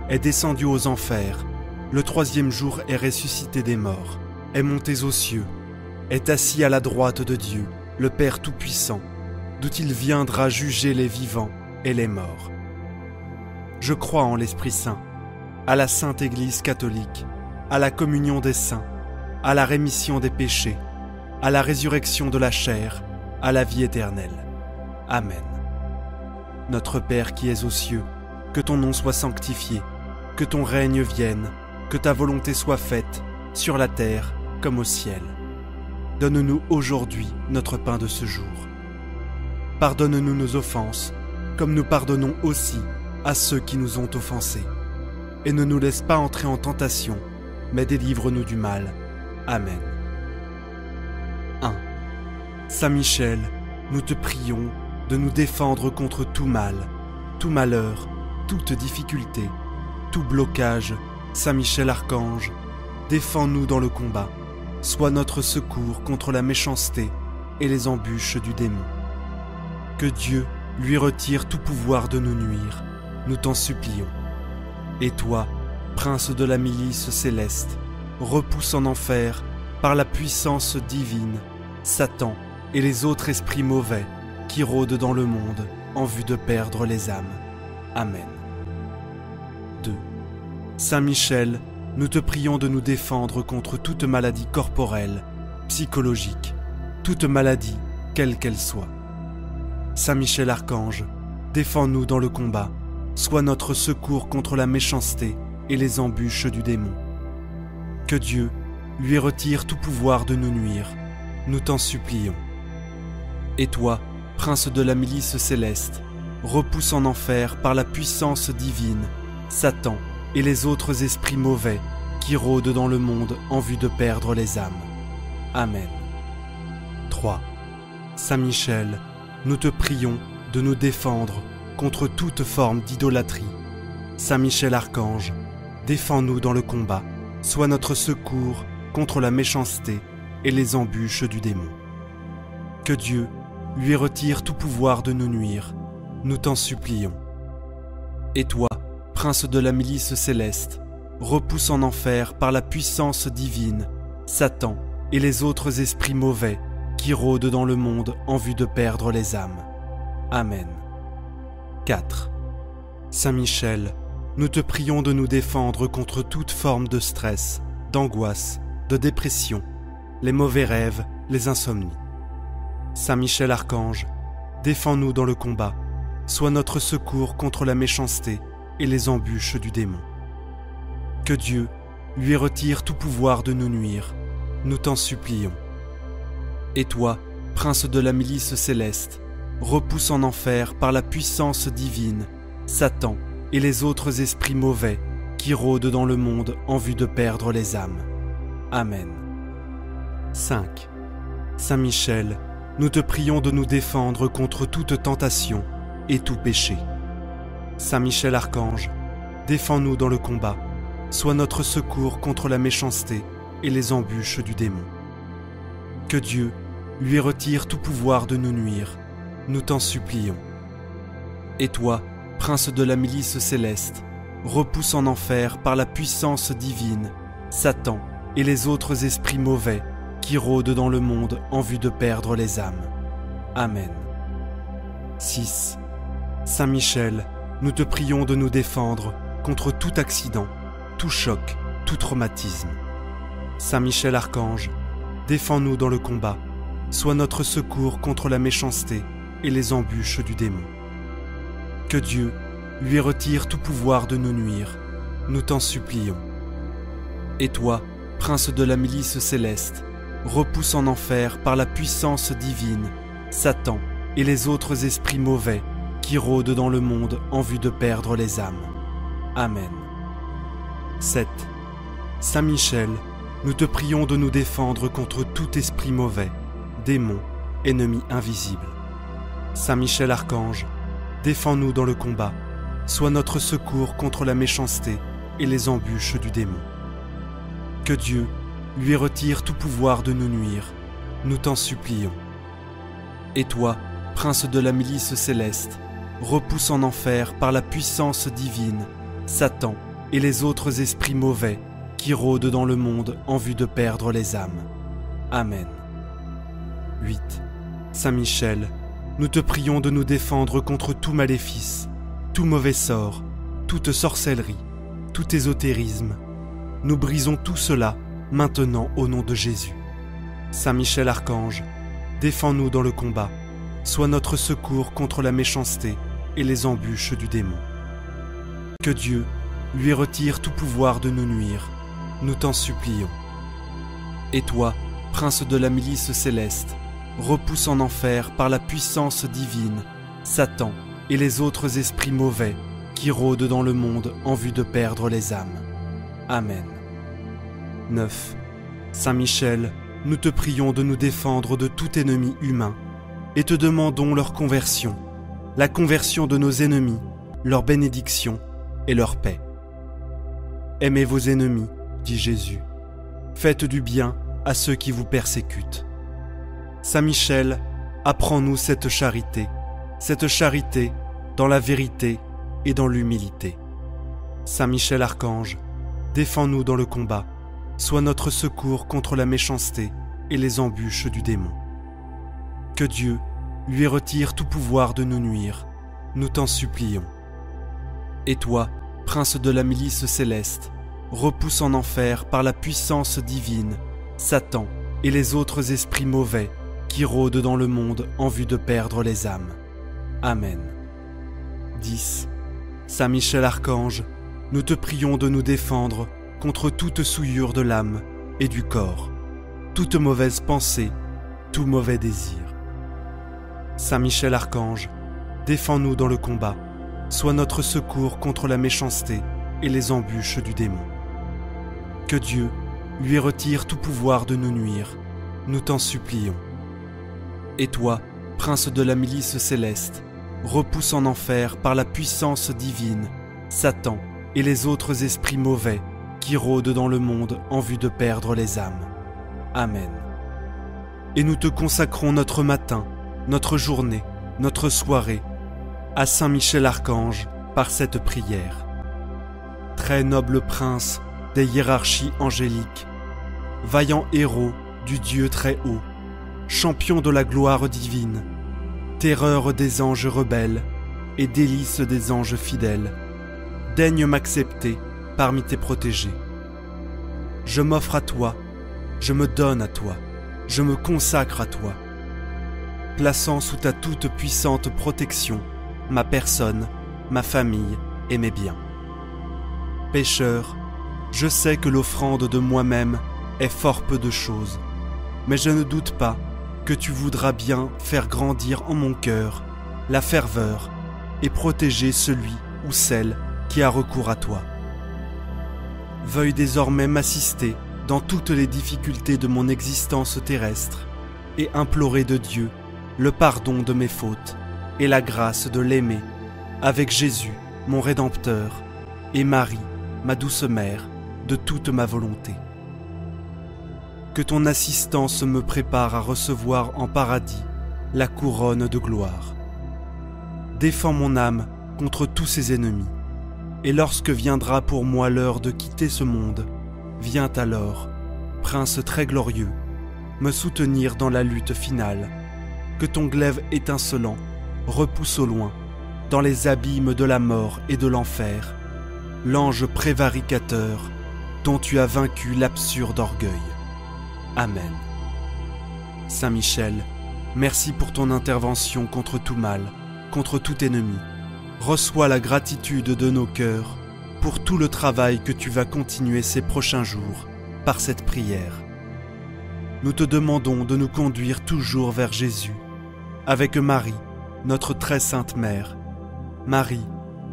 est descendu aux enfers, le troisième jour est ressuscité des morts, est monté aux cieux, est assis à la droite de Dieu, le Père Tout-Puissant, d'où il viendra juger les vivants et les morts. Je crois en l'Esprit Saint, à la Sainte Église catholique, à la communion des saints, à la rémission des péchés, à la résurrection de la chair, à la vie éternelle. Amen. Notre Père qui es aux cieux, que ton nom soit sanctifié, que ton règne vienne, que ta volonté soit faite, sur la terre comme au ciel. Donne-nous aujourd'hui notre pain de ce jour. Pardonne-nous nos offenses, comme nous pardonnons aussi à ceux qui nous ont offensés. Et ne nous laisse pas entrer en tentation, mais délivre-nous du mal. Amen. 1. Saint Michel, nous te prions de nous défendre contre tout mal, tout malheur, toute difficulté, tout blocage. Saint Michel Archange, défends-nous dans le combat. Sois notre secours contre la méchanceté et les embûches du démon. Que Dieu lui retire tout pouvoir de nous nuire, nous t'en supplions. Et toi, prince de la milice céleste, repousse en enfer, par la puissance divine, Satan et les autres esprits mauvais qui rôdent dans le monde en vue de perdre les âmes. Amen. 2. Saint Michel, nous te prions de nous défendre contre toute maladie corporelle, psychologique, toute maladie, quelle qu'elle soit. Saint Michel Archange, défends-nous dans le combat, sois notre secours contre la méchanceté et les embûches du démon. Que Dieu lui retire tout pouvoir de nous nuire, nous t'en supplions. Et toi, prince de la milice céleste, repousse en enfer par la puissance divine, Satan et les autres esprits mauvais qui rôdent dans le monde en vue de perdre les âmes. Amen. 3. Saint Michel, nous te prions de nous défendre contre toute forme d'idolâtrie. Saint Michel Archange, défends-nous dans le combat, sois notre secours contre la méchanceté et les embûches du démon. Que Dieu lui retire tout pouvoir de nous nuire, nous t'en supplions. Et toi, prince de la milice céleste, repousse en enfer par la puissance divine, Satan et les autres esprits mauvais qui rôdent dans le monde en vue de perdre les âmes. Amen. 4. Saint Michel, nous te prions de nous défendre contre toute forme de stress, d'angoisse, de dépression, les mauvais rêves, les insomnies. Saint Michel Archange, défends-nous dans le combat, sois notre secours contre la méchanceté et les embûches du démon. Que Dieu lui retire tout pouvoir de nous nuire, nous t'en supplions. Et toi, prince de la milice céleste, repousse en enfer par la puissance divine, Satan et les autres esprits mauvais qui rôdent dans le monde en vue de perdre les âmes. Amen. 5. Saint Michel, nous te prions de nous défendre contre toute tentation et tout péché. Saint Michel Archange, défends-nous dans le combat, sois notre secours contre la méchanceté et les embûches du démon. Que Dieu lui retire tout pouvoir de nous nuire, nous t'en supplions. Et toi, prince de la milice céleste, repousse en enfer par la puissance divine, Satan et les autres esprits mauvais qui rôdent dans le monde en vue de perdre les âmes. Amen. 6. Saint Michel, nous te prions de nous défendre contre tout accident, tout choc, tout traumatisme. Saint Michel Archange, défends-nous dans le combat, sois notre secours contre la méchanceté et les embûches du démon. Que Dieu lui retire tout pouvoir de nous nuire, nous t'en supplions. Et toi, prince de la milice céleste, repousse en enfer par la puissance divine Satan et les autres esprits mauvais qui rôdent dans le monde en vue de perdre les âmes. Amen. 7. Saint Michel, nous te prions de nous défendre contre tout esprit mauvais, démon, ennemi invisible. Saint Michel Archange, défends-nous dans le combat, sois notre secours contre la méchanceté et les embûches du démon. Que Dieu lui retire tout pouvoir de nous nuire, nous t'en supplions. Et toi, prince de la milice céleste, repousse en enfer par la puissance divine Satan et les autres esprits mauvais qui rôdent dans le monde en vue de perdre les âmes. Amen. 8. Saint Michel, nous te prions de nous défendre contre tout maléfice, tout mauvais sort, toute sorcellerie, tout ésotérisme. Nous brisons tout cela maintenant au nom de Jésus. Saint Michel Archange, défends-nous dans le combat, sois notre secours contre la méchanceté et les embûches du démon. Que Dieu lui retire tout pouvoir de nous nuire, nous t'en supplions. Et toi, prince de la milice céleste, repousse en enfer par la puissance divine Satan et les autres esprits mauvais qui rôdent dans le monde en vue de perdre les âmes. Amen. 9. Saint Michel, nous te prions de nous défendre de tout ennemi humain et te demandons leur conversion, la conversion de nos ennemis, leur bénédiction et leur paix. Aimez vos ennemis, dit Jésus. Faites du bien à ceux qui vous persécutent. Saint Michel, apprends-nous cette charité dans la vérité et dans l'humilité. Saint Michel Archange, défends-nous dans le combat, sois notre secours contre la méchanceté et les embûches du démon. Que Dieu lui retire tout pouvoir de nous nuire, nous t'en supplions. Et toi, prince de la milice céleste, repousse en enfer par la puissance divine Satan et les autres esprits mauvais qui rôdent dans le monde en vue de perdre les âmes. Amen. 10. Saint Michel Archange, nous te prions de nous défendre contre toute souillure de l'âme et du corps, toute mauvaise pensée, tout mauvais désir. Saint Michel Archange, défends-nous dans le combat, sois notre secours contre la méchanceté et les embûches du démon. Que Dieu lui retire tout pouvoir de nous nuire, nous t'en supplions. Et toi, prince de la milice céleste, repousse en enfer par la puissance divine Satan et les autres esprits mauvais qui rôdent dans le monde en vue de perdre les âmes. Amen. Et nous te consacrons notre matin, notre journée, notre soirée, à Saint Michel Archange par cette prière. Très noble prince des hiérarchies angéliques, vaillant héros du Dieu très haut, champion de la gloire divine, terreur des anges rebelles et délice des anges fidèles, daigne m'accepter parmi tes protégés. Je m'offre à toi, je me donne à toi, je me consacre à toi, plaçant sous ta toute puissante protection ma personne, ma famille et mes biens. Pécheur, je sais que l'offrande de moi-même est fort peu de choses, mais je ne doute pas que tu voudras bien faire grandir en mon cœur la ferveur et protéger celui ou celle qui a recours à toi. Veuille désormais m'assister dans toutes les difficultés de mon existence terrestre et implorer de Dieu le pardon de mes fautes et la grâce de l'aimer avec Jésus, mon Rédempteur, et Marie, ma douce mère, de toute ma volonté. Que ton assistance me prépare à recevoir en paradis la couronne de gloire. Défends mon âme contre tous ses ennemis, et lorsque viendra pour moi l'heure de quitter ce monde, viens alors, Prince très glorieux, me soutenir dans la lutte finale. Que ton glaive étincelant repousse au loin, dans les abîmes de la mort et de l'enfer, l'ange prévaricateur dont tu as vaincu l'absurde orgueil. Amen. Saint Michel, merci pour ton intervention contre tout mal, contre tout ennemi. Reçois la gratitude de nos cœurs pour tout le travail que tu vas continuer ces prochains jours par cette prière. Nous te demandons de nous conduire toujours vers Jésus, avec Marie, notre très sainte Mère. Marie,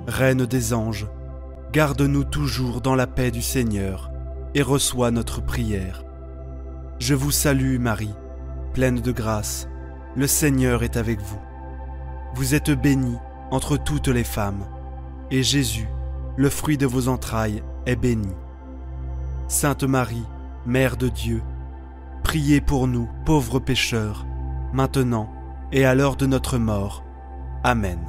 Reine des anges, garde-nous toujours dans la paix du Seigneur et reçois notre prière. Je vous salue Marie, pleine de grâce, le Seigneur est avec vous. Vous êtes bénie entre toutes les femmes, et Jésus, le fruit de vos entrailles, est béni. Sainte Marie, Mère de Dieu, priez pour nous, pauvres pécheurs, maintenant et à l'heure de notre mort. Amen.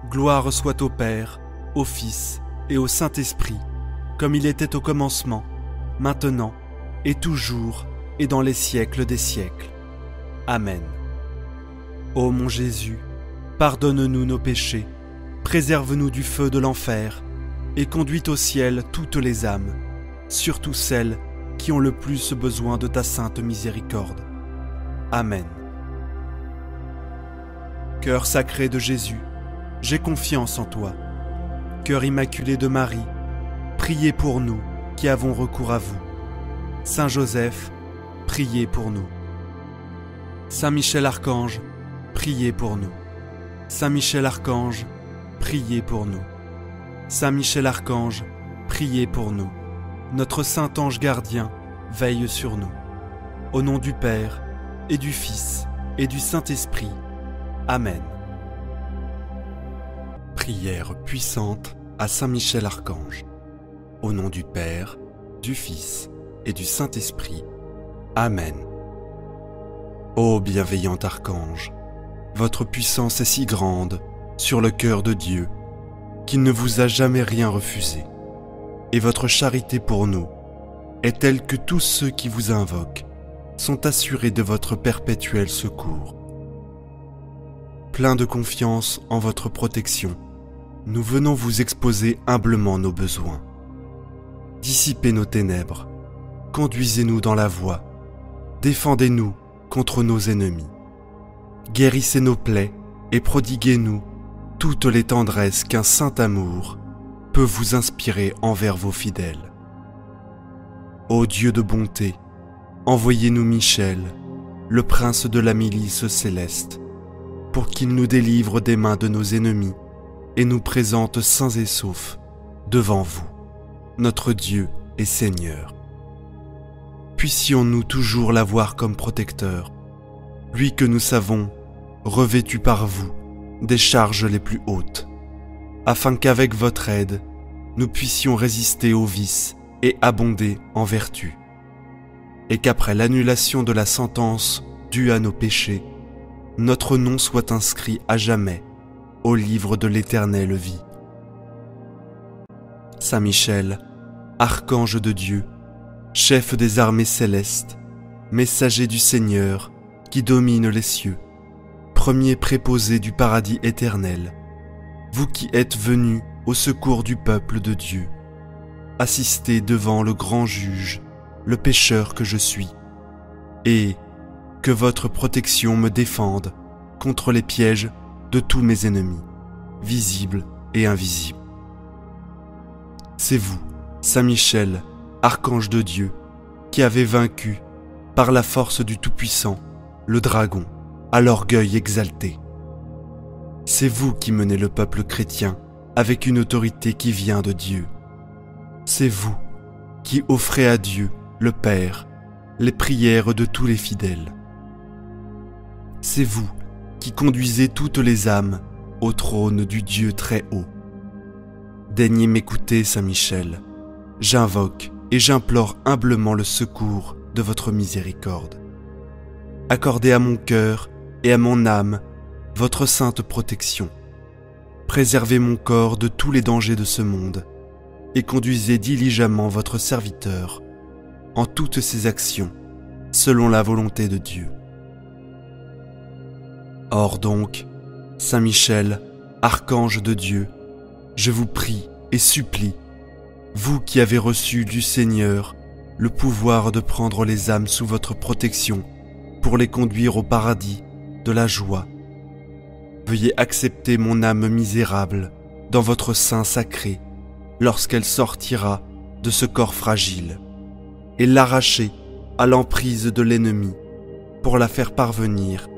Gloire soit au Père, au Fils et au Saint-Esprit, comme il était au commencement, maintenant et toujours et dans les siècles des siècles. Amen. Ô mon Jésus, pardonne-nous nos péchés, préserve-nous du feu de l'enfer et conduis au ciel toutes les âmes, surtout celles qui ont le plus besoin de ta sainte miséricorde. Amen. Cœur sacré de Jésus, j'ai confiance en toi. Cœur immaculé de Marie, priez pour nous qui avons recours à vous. Saint Joseph, priez pour nous. Saint Michel Archange, priez pour nous. Saint Michel Archange, priez pour nous. Saint Michel Archange, priez pour nous. Notre saint ange gardien veille sur nous. Au nom du Père, et du Fils, et du Saint-Esprit. Amen. Prière puissante à Saint Michel Archange. Au nom du Père, du Fils et du Saint-Esprit. Amen. Ô bienveillant archange, votre puissance est si grande sur le cœur de Dieu qu'il ne vous a jamais rien refusé. Et votre charité pour nous est telle que tous ceux qui vous invoquent sont assurés de votre perpétuel secours. Plein de confiance en votre protection, nous venons vous exposer humblement nos besoins. Dissipez nos ténèbres, conduisez-nous dans la voie, défendez-nous contre nos ennemis. Guérissez nos plaies et prodiguez-nous toutes les tendresses qu'un saint amour peut vous inspirer envers vos fidèles. Ô Dieu de bonté, envoyez-nous Michel, le prince de la milice céleste, pour qu'il nous délivre des mains de nos ennemis et nous présente sains et saufs devant vous, notre Dieu et Seigneur. Puissions-nous toujours l'avoir comme protecteur, lui que nous savons, revêtu par vous, des charges les plus hautes, afin qu'avec votre aide, nous puissions résister aux vices et abonder en vertu, et qu'après l'annulation de la sentence due à nos péchés, notre nom soit inscrit à jamais au livre de l'éternelle vie. Saint Michel, archange de Dieu, chef des armées célestes, messager du Seigneur qui domine les cieux, premier préposé du paradis éternel, vous qui êtes venus au secours du peuple de Dieu, assistez devant le grand juge, le pécheur que je suis, et que votre protection me défende contre les pièges de tous mes ennemis, visibles et invisibles. C'est vous, Saint Michel, archange de Dieu, qui avez vaincu, par la force du Tout-Puissant, le dragon, à l'orgueil exalté. C'est vous qui menez le peuple chrétien avec une autorité qui vient de Dieu. C'est vous qui offrez à Dieu, le Père, les prières de tous les fidèles. C'est vous qui conduisez toutes les âmes au trône du Dieu très haut. Daignez m'écouter, Saint Michel. J'invoque et j'implore humblement le secours de votre miséricorde. Accordez à mon cœur et à mon âme votre sainte protection. Préservez mon corps de tous les dangers de ce monde et conduisez diligemment votre serviteur en toutes ses actions, selon la volonté de Dieu. Or donc, Saint Michel, archange de Dieu, je vous prie et supplie, vous qui avez reçu du Seigneur le pouvoir de prendre les âmes sous votre protection pour les conduire au paradis de la joie, veuillez accepter mon âme misérable dans votre sein sacré lorsqu'elle sortira de ce corps fragile, et l'arracher à l'emprise de l'ennemi pour la faire parvenir,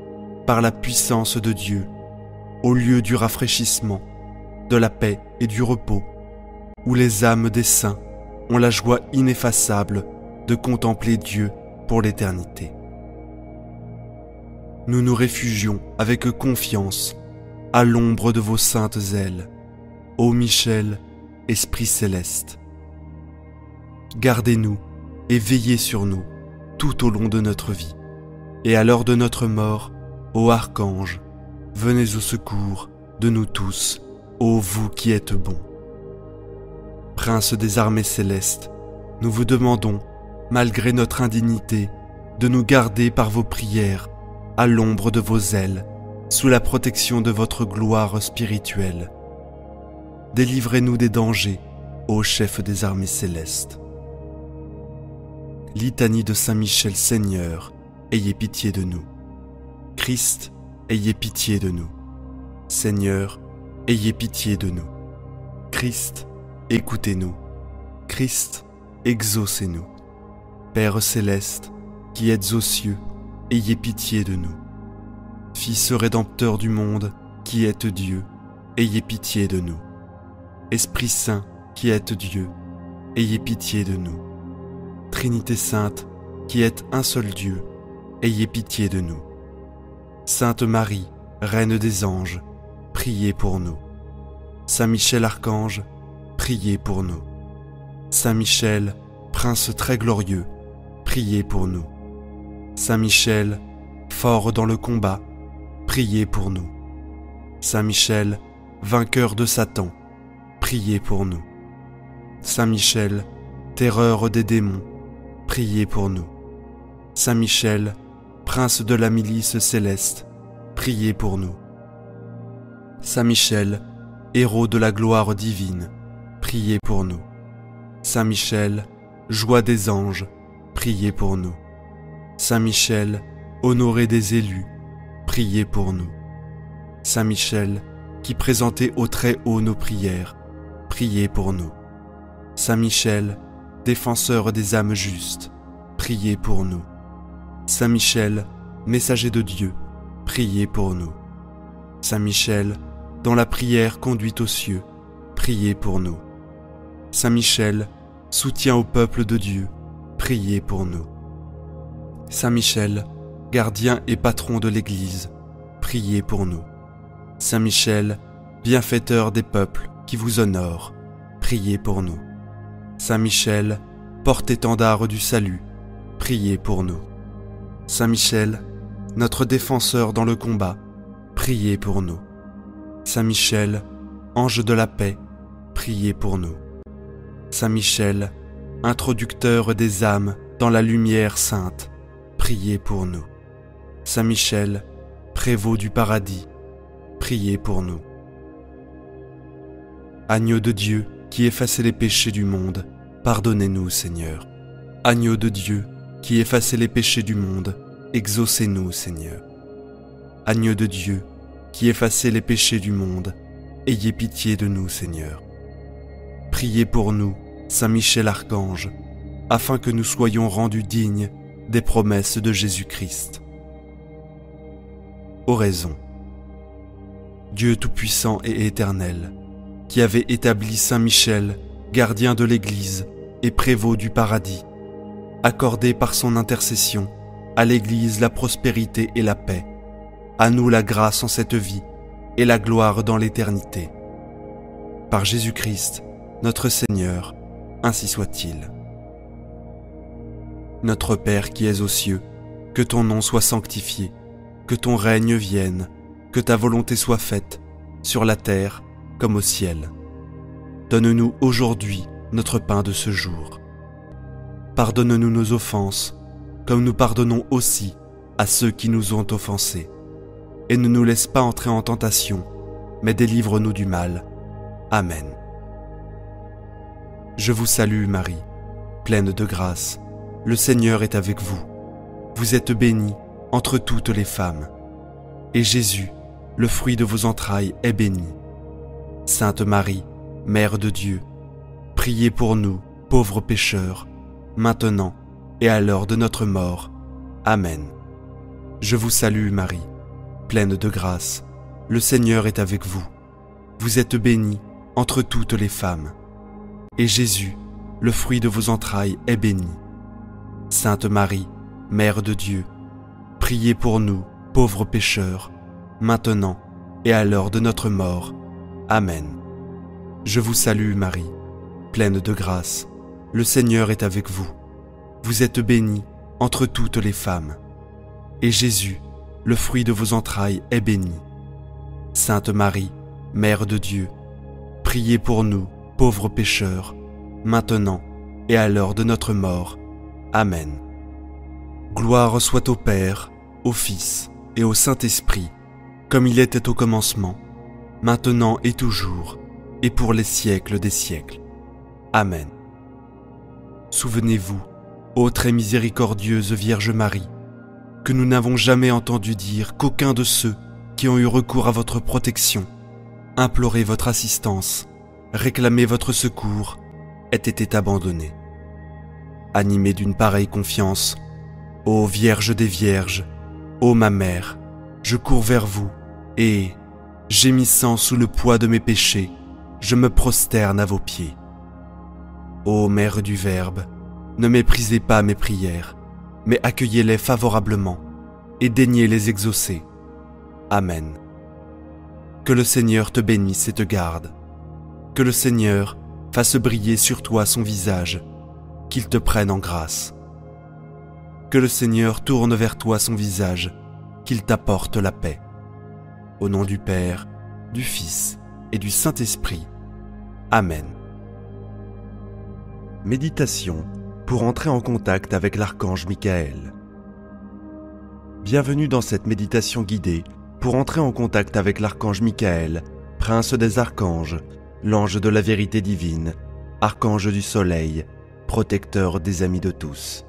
par la puissance de Dieu, au lieu du rafraîchissement, de la paix et du repos, où les âmes des saints ont la joie ineffaçable de contempler Dieu pour l'éternité. Nous nous réfugions avec confiance à l'ombre de vos saintes ailes, ô Michel, Esprit céleste. Gardez-nous et veillez sur nous tout au long de notre vie, et à l'heure de notre mort, ô Archange, venez au secours de nous tous, ô vous qui êtes bons. Prince des armées célestes, nous vous demandons, malgré notre indignité, de nous garder par vos prières, à l'ombre de vos ailes, sous la protection de votre gloire spirituelle. Délivrez-nous des dangers, ô chef des armées célestes. Litanie de Saint Michel Seigneur, ayez pitié de nous. Christ, ayez pitié de nous. Seigneur, ayez pitié de nous. Christ, écoutez-nous. Christ, exaucez-nous. Père céleste, qui êtes aux cieux, ayez pitié de nous. Fils rédempteur du monde, qui êtes Dieu, ayez pitié de nous. Esprit Saint, qui êtes Dieu, ayez pitié de nous. Trinité Sainte, qui êtes un seul Dieu, ayez pitié de nous. Sainte Marie, Reine des anges, priez pour nous. Saint Michel Archange, priez pour nous. Saint Michel, Prince très glorieux, priez pour nous. Saint Michel, fort dans le combat, priez pour nous. Saint Michel, vainqueur de Satan, priez pour nous. Saint Michel, terreur des démons, priez pour nous. Saint Michel, prince de la milice céleste, priez pour nous. Saint Michel, héros de la gloire divine, priez pour nous. Saint Michel, joie des anges, priez pour nous. Saint Michel, honoré des élus, priez pour nous. Saint Michel, qui présentez au Très-Haut nos prières, priez pour nous. Saint Michel, défenseur des âmes justes, priez pour nous. Saint Michel, messager de Dieu, priez pour nous. Saint Michel, dont la prière conduit aux cieux, priez pour nous. Saint Michel, soutien au peuple de Dieu, priez pour nous. Saint Michel, gardien et patron de l'Église, priez pour nous. Saint Michel, bienfaiteur des peuples qui vous honorent, priez pour nous. Saint Michel, porte-étendard du salut, priez pour nous. Saint Michel, notre défenseur dans le combat, priez pour nous. Saint Michel, ange de la paix, priez pour nous. Saint Michel, introducteur des âmes dans la lumière sainte, priez pour nous. Saint Michel, prévôt du paradis, priez pour nous. Agneau de Dieu, qui effacez les péchés du monde, pardonnez-nous, Seigneur. Agneau de Dieu, qui effacez les péchés du monde, exaucez-nous, Seigneur. Agneau de Dieu, qui effacez les péchés du monde, ayez pitié de nous, Seigneur. Priez pour nous, Saint Michel Archange, afin que nous soyons rendus dignes des promesses de Jésus-Christ. Oraison. Dieu tout-puissant et éternel, qui avait établi Saint Michel, gardien de l'Église et prévôt du paradis, accordez par son intercession à l'Église la prospérité et la paix, à nous la grâce en cette vie et la gloire dans l'éternité. Par Jésus-Christ, notre Seigneur, ainsi soit-il. Notre Père qui es aux cieux, que ton nom soit sanctifié, que ton règne vienne, que ta volonté soit faite, sur la terre comme au ciel. Donne-nous aujourd'hui notre pain de ce jour. Pardonne-nous nos offenses, comme nous pardonnons aussi à ceux qui nous ont offensés. Et ne nous laisse pas entrer en tentation, mais délivre-nous du mal. Amen. Je vous salue Marie, pleine de grâce. Le Seigneur est avec vous. Vous êtes bénie entre toutes les femmes. Et Jésus, le fruit de vos entrailles, est béni. Sainte Marie, Mère de Dieu, priez pour nous, pauvres pécheurs, maintenant et à l'heure de notre mort. Amen. Je vous salue Marie, pleine de grâce, le Seigneur est avec vous. Vous êtes bénie entre toutes les femmes. Et Jésus, le fruit de vos entrailles, est béni. Sainte Marie, Mère de Dieu, priez pour nous, pauvres pécheurs, maintenant et à l'heure de notre mort. Amen. Je vous salue Marie, pleine de grâce, le Seigneur est avec vous. Vous êtes bénie entre toutes les femmes. Et Jésus, le fruit de vos entrailles, est béni. Sainte Marie, Mère de Dieu, priez pour nous, pauvres pécheurs, maintenant et à l'heure de notre mort. Amen. Gloire soit au Père, au Fils et au Saint-Esprit, comme il était au commencement, maintenant et toujours, et pour les siècles des siècles. Amen. Souvenez-vous, ô très miséricordieuse Vierge Marie, que nous n'avons jamais entendu dire qu'aucun de ceux qui ont eu recours à votre protection, imploré votre assistance, réclamé votre secours, ait été abandonné. Animé d'une pareille confiance, ô Vierge des Vierges, ô ma Mère, je cours vers vous et, gémissant sous le poids de mes péchés, je me prosterne à vos pieds. Ô Mère du Verbe, ne méprisez pas mes prières, mais accueillez-les favorablement et daignez les exaucer. Amen. Que le Seigneur te bénisse et te garde. Que le Seigneur fasse briller sur toi son visage, qu'il te prenne en grâce. Que le Seigneur tourne vers toi son visage, qu'il t'apporte la paix. Au nom du Père, du Fils et du Saint-Esprit. Amen. Méditation pour entrer en contact avec l'archange Michael. Bienvenue dans cette méditation guidée pour entrer en contact avec l'archange Michael, prince des archanges, l'ange de la vérité divine, archange du soleil, protecteur des amis de tous.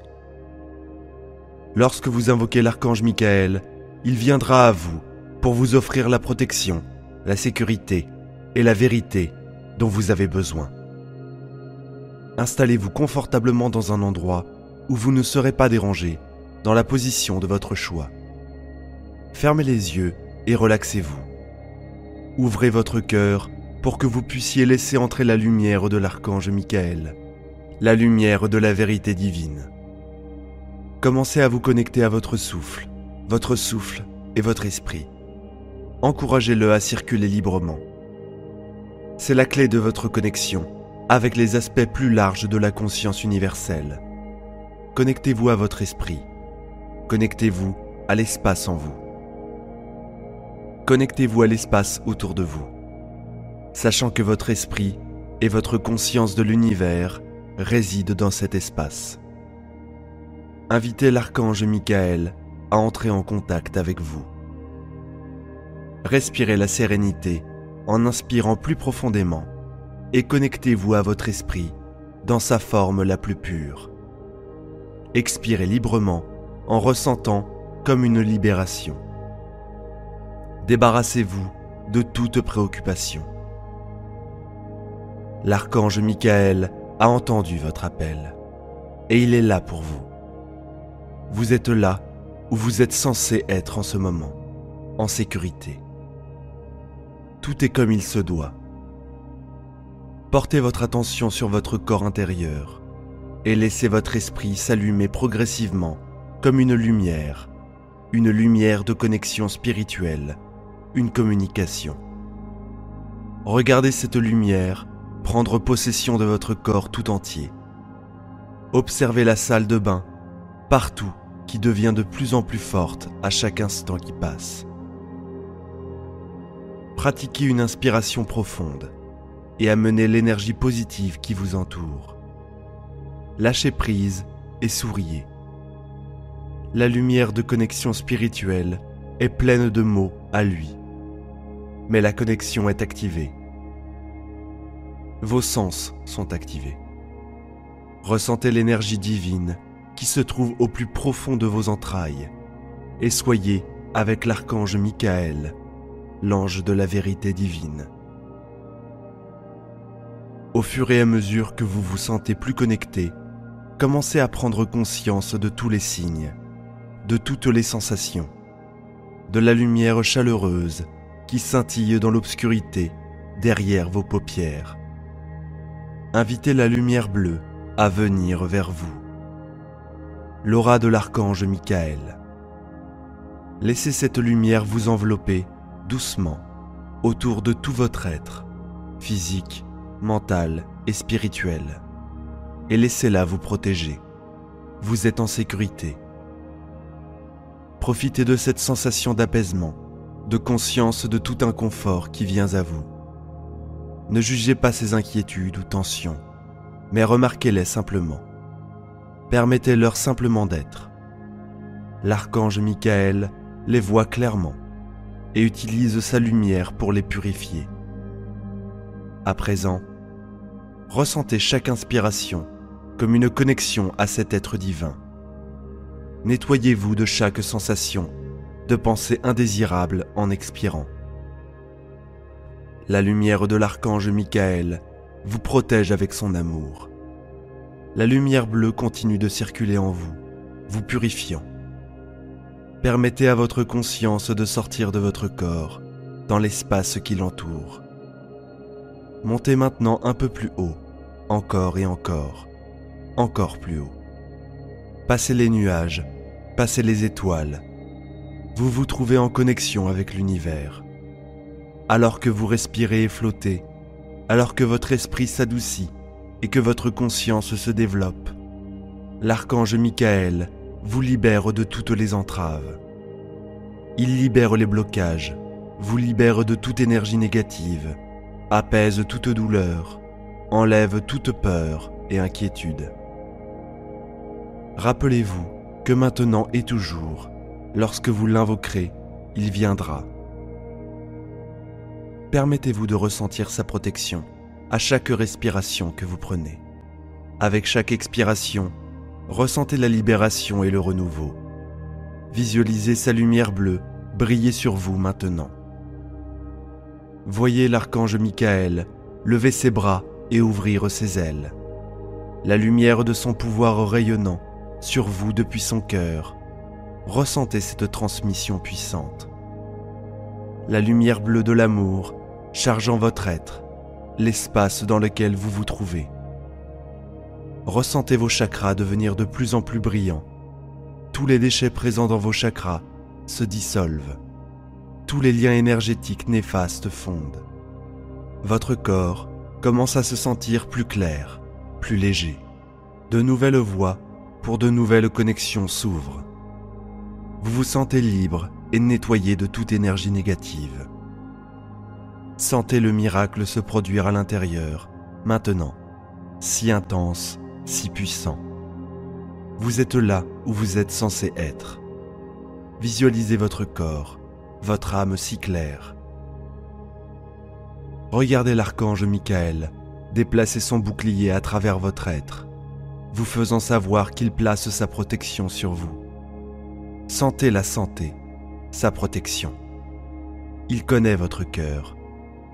Lorsque vous invoquez l'archange Michael, il viendra à vous pour vous offrir la protection, la sécurité et la vérité dont vous avez besoin. Installez-vous confortablement dans un endroit où vous ne serez pas dérangé, dans la position de votre choix. Fermez les yeux et relaxez-vous. Ouvrez votre cœur pour que vous puissiez laisser entrer la lumière de l'archange Michael, la lumière de la vérité divine. Commencez à vous connecter à votre souffle et votre esprit. Encouragez-le à circuler librement. C'est la clé de votre connexion avec les aspects plus larges de la conscience universelle. Connectez-vous à votre esprit. Connectez-vous à l'espace en vous. Connectez-vous à l'espace autour de vous, sachant que votre esprit et votre conscience de l'univers résident dans cet espace. Invitez l'archange Michael à entrer en contact avec vous. Respirez la sérénité en inspirant plus profondément et connectez-vous à votre esprit dans sa forme la plus pure. Expirez librement en ressentant comme une libération. Débarrassez-vous de toute préoccupation. L'archange Michael a entendu votre appel et il est là pour vous. Vous êtes là où vous êtes censé être en ce moment, en sécurité. Tout est comme il se doit. Portez votre attention sur votre corps intérieur et laissez votre esprit s'allumer progressivement comme une lumière de connexion spirituelle, une communication. Regardez cette lumière prendre possession de votre corps tout entier. Observez la salle de bain, partout, qui devient de plus en plus forte à chaque instant qui passe. Pratiquez une inspiration profonde et amenez l'énergie positive qui vous entoure. Lâchez prise et souriez. La lumière de connexion spirituelle est pleine de mots à lui. Mais la connexion est activée. Vos sens sont activés. Ressentez l'énergie divine qui se trouve au plus profond de vos entrailles et soyez avec l'archange Michael, l'ange de la vérité divine. Au fur et à mesure que vous vous sentez plus connecté, commencez à prendre conscience de tous les signes, de toutes les sensations, de la lumière chaleureuse qui scintille dans l'obscurité derrière vos paupières. Invitez la lumière bleue à venir vers vous. L'aura de l'archange Michael. Laissez cette lumière vous envelopper doucement autour de tout votre être, physique, mental et spirituel, et laissez-la vous protéger. Vous êtes en sécurité. Profitez de cette sensation d'apaisement, de conscience de tout inconfort qui vient à vous. Ne jugez pas ces inquiétudes ou tensions, mais remarquez-les simplement. Permettez-leur simplement d'être. L'archange Michael les voit clairement et utilise sa lumière pour les purifier. À présent, ressentez chaque inspiration comme une connexion à cet être divin. Nettoyez-vous de chaque sensation, de pensée indésirable en expirant. La lumière de l'archange Michael vous protège avec son amour. La lumière bleue continue de circuler en vous, vous purifiant. Permettez à votre conscience de sortir de votre corps, dans l'espace qui l'entoure. Montez maintenant un peu plus haut, encore et encore plus haut. Passez les nuages, passez les étoiles. Vous vous trouvez en connexion avec l'univers. Alors que vous respirez et flottez, alors que votre esprit s'adoucit et que votre conscience se développe, l'archange Michael vous libère de toutes les entraves. Il libère les blocages, vous libère de toute énergie négative, apaise toute douleur, enlève toute peur et inquiétude. Rappelez-vous que maintenant et toujours, lorsque vous l'invoquerez, il viendra. Permettez-vous de ressentir sa protection à chaque respiration que vous prenez. Avec chaque expiration, ressentez la libération et le renouveau. Visualisez sa lumière bleue briller sur vous maintenant. Voyez l'archange Michael lever ses bras et ouvrir ses ailes. La lumière de son pouvoir rayonnant sur vous depuis son cœur. Ressentez cette transmission puissante. La lumière bleue de l'amour chargeant votre être, l'espace dans lequel vous vous trouvez. Ressentez vos chakras devenir de plus en plus brillants. Tous les déchets présents dans vos chakras se dissolvent. Tous les liens énergétiques néfastes fondent. Votre corps commence à se sentir plus clair, plus léger. De nouvelles voies pour de nouvelles connexions s'ouvrent. Vous vous sentez libre et nettoyé de toute énergie négative. Sentez le miracle se produire à l'intérieur, maintenant, si intense, si puissant. Vous êtes là où vous êtes censé être. Visualisez votre corps, votre âme si claire. Regardez l'archange Michael déplacer son bouclier à travers votre être, vous faisant savoir qu'il place sa protection sur vous. Sentez la santé, sa protection. Il connaît votre cœur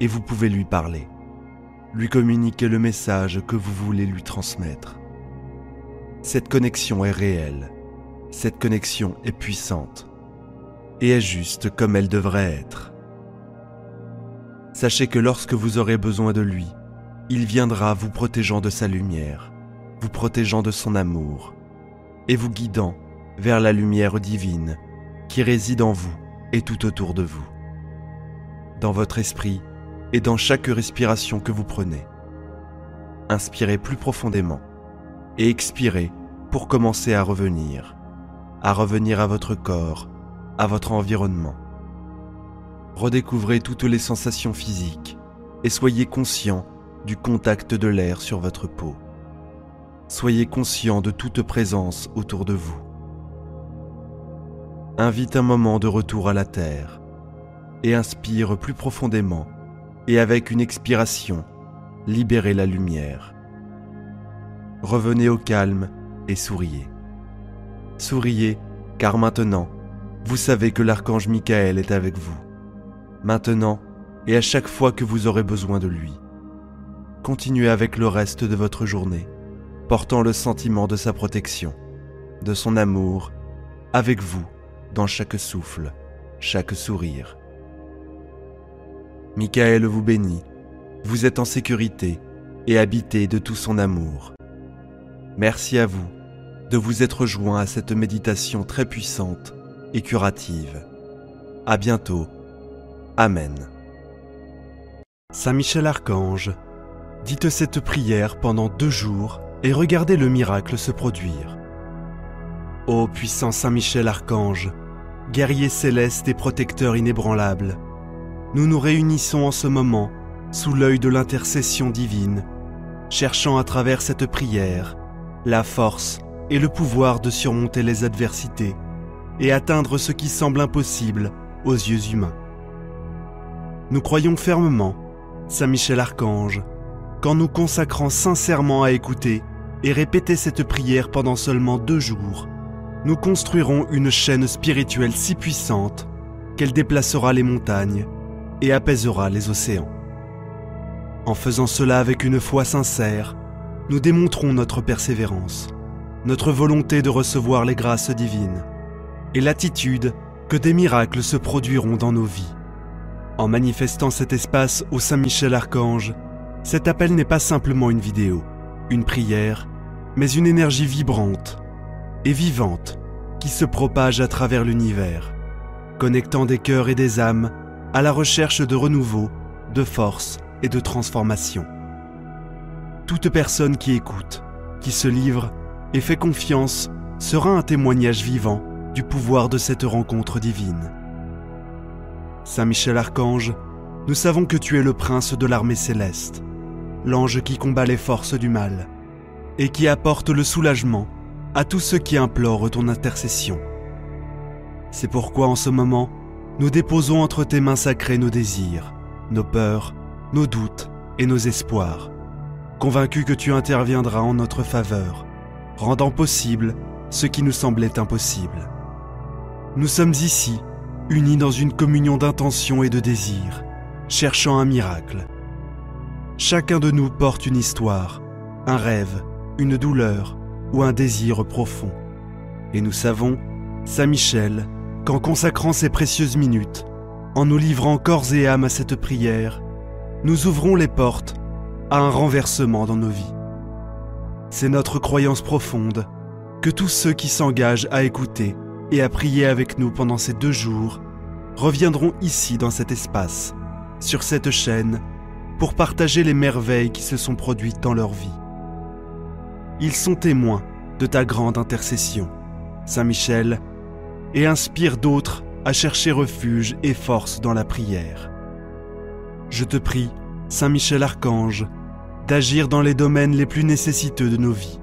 et vous pouvez lui parler, lui communiquer le message que vous voulez lui transmettre. Cette connexion est réelle, cette connexion est puissante et est juste comme elle devrait être. Sachez que lorsque vous aurez besoin de lui, il viendra vous protégeant de sa lumière, vous protégeant de son amour et vous guidant vers la lumière divine qui réside en vous et tout autour de vous, dans votre esprit et dans chaque respiration que vous prenez. Inspirez plus profondément et expirez pour commencer à revenir à votre corps, à votre environnement. Redécouvrez toutes les sensations physiques et soyez conscient du contact de l'air sur votre peau. Soyez conscient de toute présence autour de vous. Invite un moment de retour à la terre et inspire plus profondément et avec une expiration, libérez la lumière. Revenez au calme et souriez. Souriez car maintenant, vous savez que l'archange Michael est avec vous. Maintenant et à chaque fois que vous aurez besoin de lui. continuez avec le reste de votre journée, portant le sentiment de sa protection, de son amour, avec vous, dans chaque souffle, chaque sourire. Michael vous bénit, vous êtes en sécurité et habité de tout son amour. Merci à vous de vous être joints à cette méditation très puissante et curative. À bientôt. Amen. Saint Michel Archange, dites cette prière pendant 2 jours et regardez le miracle se produire. Ô puissant Saint Michel Archange, guerrier céleste et protecteur inébranlable, nous nous réunissons en ce moment sous l'œil de l'intercession divine, cherchant à travers cette prière la force et le pouvoir de surmonter les adversités et atteindre ce qui semble impossible aux yeux humains. Nous croyons fermement, Saint Michel Archange, qu'en nous consacrant sincèrement à écouter et répéter cette prière pendant seulement 2 jours, nous construirons une chaîne spirituelle si puissante qu'elle déplacera les montagnes et apaisera les océans. En faisant cela avec une foi sincère, nous démontrons notre persévérance, notre volonté de recevoir les grâces divines et l'attitude que des miracles se produiront dans nos vies. En manifestant cet espace au Saint Michel Archange, cet appel n'est pas simplement une vidéo, une prière, mais une énergie vibrante et vivante qui se propage à travers l'univers, connectant des cœurs et des âmes à la recherche de renouveau, de force et de transformation. Toute personne qui écoute, qui se livre et fait confiance sera un témoignage vivant du pouvoir de cette rencontre divine. Saint Michel Archange, nous savons que tu es le prince de l'armée céleste, l'ange qui combat les forces du mal et qui apporte le soulagement à tous ceux qui implorent ton intercession. C'est pourquoi en ce moment, nous déposons entre tes mains sacrées nos désirs, nos peurs, nos doutes et nos espoirs, convaincus que tu interviendras en notre faveur, rendant possible ce qui nous semblait impossible. Nous sommes ici, unis dans une communion d'intentions et de désirs, cherchant un miracle. Chacun de nous porte une histoire, un rêve, une douleur ou un désir profond. Et nous savons, Saint Michel, qu'en consacrant ces précieuses minutes, en nous livrant corps et âme à cette prière, nous ouvrons les portes à un renversement dans nos vies. C'est notre croyance profonde que tous ceux qui s'engagent à écouter et à prier avec nous pendant ces 2 jours reviendront ici dans cet espace, sur cette chaîne, pour partager les merveilles qui se sont produites dans leur vie. Ils sont témoins de ta grande intercession, Saint Michel, et inspirent d'autres à chercher refuge et force dans la prière. Je te prie, Saint Michel Archange, d'agir dans les domaines les plus nécessiteux de nos vies,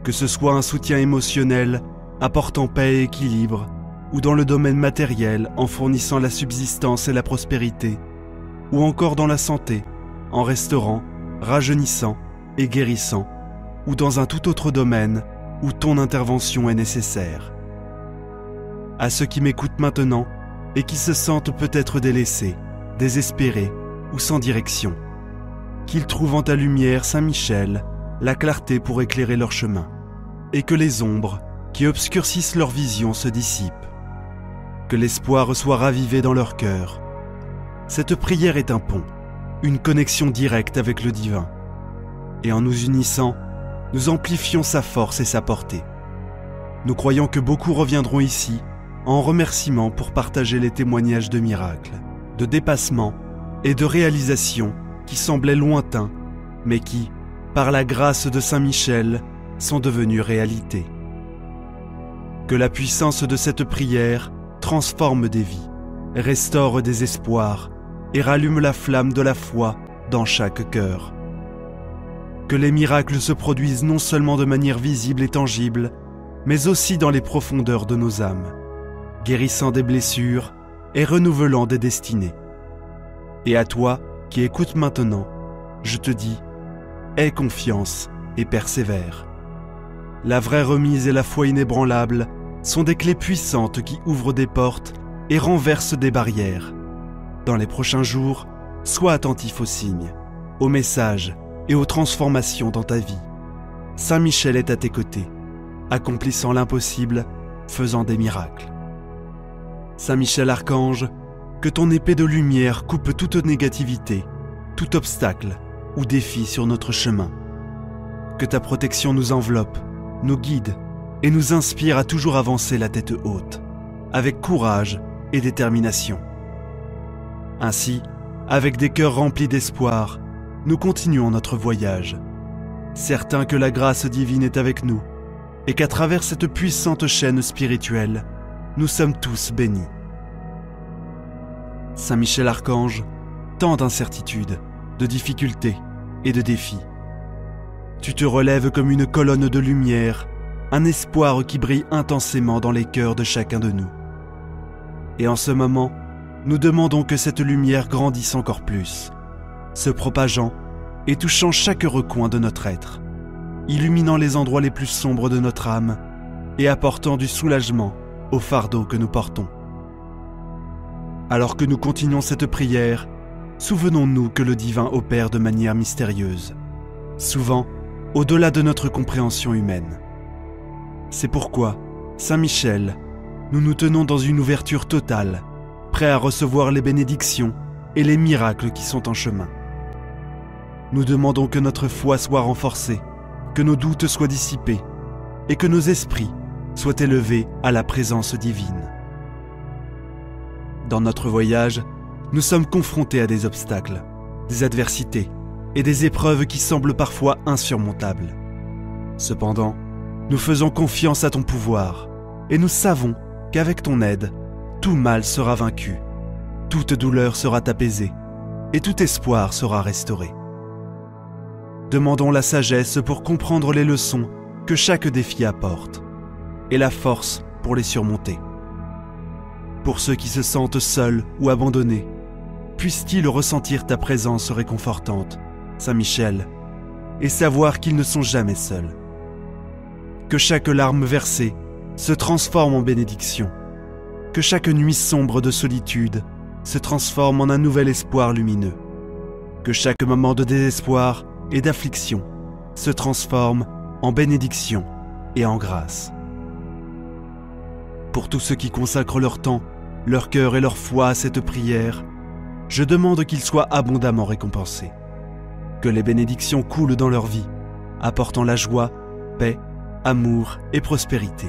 que ce soit un soutien émotionnel apportant paix et équilibre, ou dans le domaine matériel en fournissant la subsistance et la prospérité, ou encore dans la santé, en restaurant, rajeunissant et guérissant, ou dans un tout autre domaine où ton intervention est nécessaire. À ceux qui m'écoutent maintenant et qui se sentent peut-être délaissés, désespérés ou sans direction, qu'ils trouvent en ta lumière, Saint Michel, la clarté pour éclairer leur chemin, et que les ombres qui obscurcissent leur vision se dissipent, que l'espoir soit ravivé dans leur cœur. Cette prière est un pont, une connexion directe avec le divin, et en nous unissant, nous amplifions sa force et sa portée. Nous croyons que beaucoup reviendront ici en remerciement pour partager les témoignages de miracles, de dépassements et de réalisations qui semblaient lointains, mais qui, par la grâce de Saint Michel, sont devenus réalité. Que la puissance de cette prière transforme des vies, restaure des espoirs et rallume la flamme de la foi dans chaque cœur. Que les miracles se produisent non seulement de manière visible et tangible, mais aussi dans les profondeurs de nos âmes, guérissant des blessures et renouvelant des destinées. Et à toi, qui écoutes maintenant, je te dis, aie confiance et persévère. La vraie remise et la foi inébranlable sont des clés puissantes qui ouvrent des portes et renversent des barrières. Dans les prochains jours, sois attentif aux signes, aux messages et aux transformations dans ta vie. Saint Michel est à tes côtés, accomplissant l'impossible, faisant des miracles. Saint Michel Archange, que ton épée de lumière coupe toute négativité, tout obstacle ou défi sur notre chemin. Que ta protection nous enveloppe, nous guide et nous inspire à toujours avancer la tête haute, avec courage et détermination. Ainsi, avec des cœurs remplis d'espoir, nous continuons notre voyage, certains que la grâce divine est avec nous et qu'à travers cette puissante chaîne spirituelle, nous sommes tous bénis. Saint Michel Archange, tant d'incertitudes, de difficultés et de défis. Tu te relèves comme une colonne de lumière, un espoir qui brille intensément dans les cœurs de chacun de nous. Et en ce moment, nous demandons que cette lumière grandisse encore plus, se propageant et touchant chaque recoin de notre être, illuminant les endroits les plus sombres de notre âme et apportant du soulagement au fardeau que nous portons. Alors que nous continuons cette prière, souvenons-nous que le divin opère de manière mystérieuse, souvent au-delà de notre compréhension humaine. C'est pourquoi, Saint Michel, nous nous tenons dans une ouverture totale, prêts à recevoir les bénédictions et les miracles qui sont en chemin. Nous demandons que notre foi soit renforcée, que nos doutes soient dissipés et que nos esprits soient élevés à la présence divine. Dans notre voyage, nous sommes confrontés à des obstacles, des adversités et des épreuves qui semblent parfois insurmontables. Cependant, nous faisons confiance à ton pouvoir et nous savons qu'avec ton aide, tout mal sera vaincu, toute douleur sera apaisée et tout espoir sera restauré. Demandons la sagesse pour comprendre les leçons que chaque défi apporte et la force pour les surmonter. Pour ceux qui se sentent seuls ou abandonnés, puissent-ils ressentir ta présence réconfortante, Saint Michel, et savoir qu'ils ne sont jamais seuls. Que chaque larme versée se transforme en bénédiction, que chaque nuit sombre de solitude se transforme en un nouvel espoir lumineux, que chaque moment de désespoir et d'affliction se transforme en bénédiction et en grâce. Pour tous ceux qui consacrent leur temps, leur cœur et leur foi à cette prière, je demande qu'ils soient abondamment récompensés. Que les bénédictions coulent dans leur vie, apportant la joie, paix, amour et prospérité.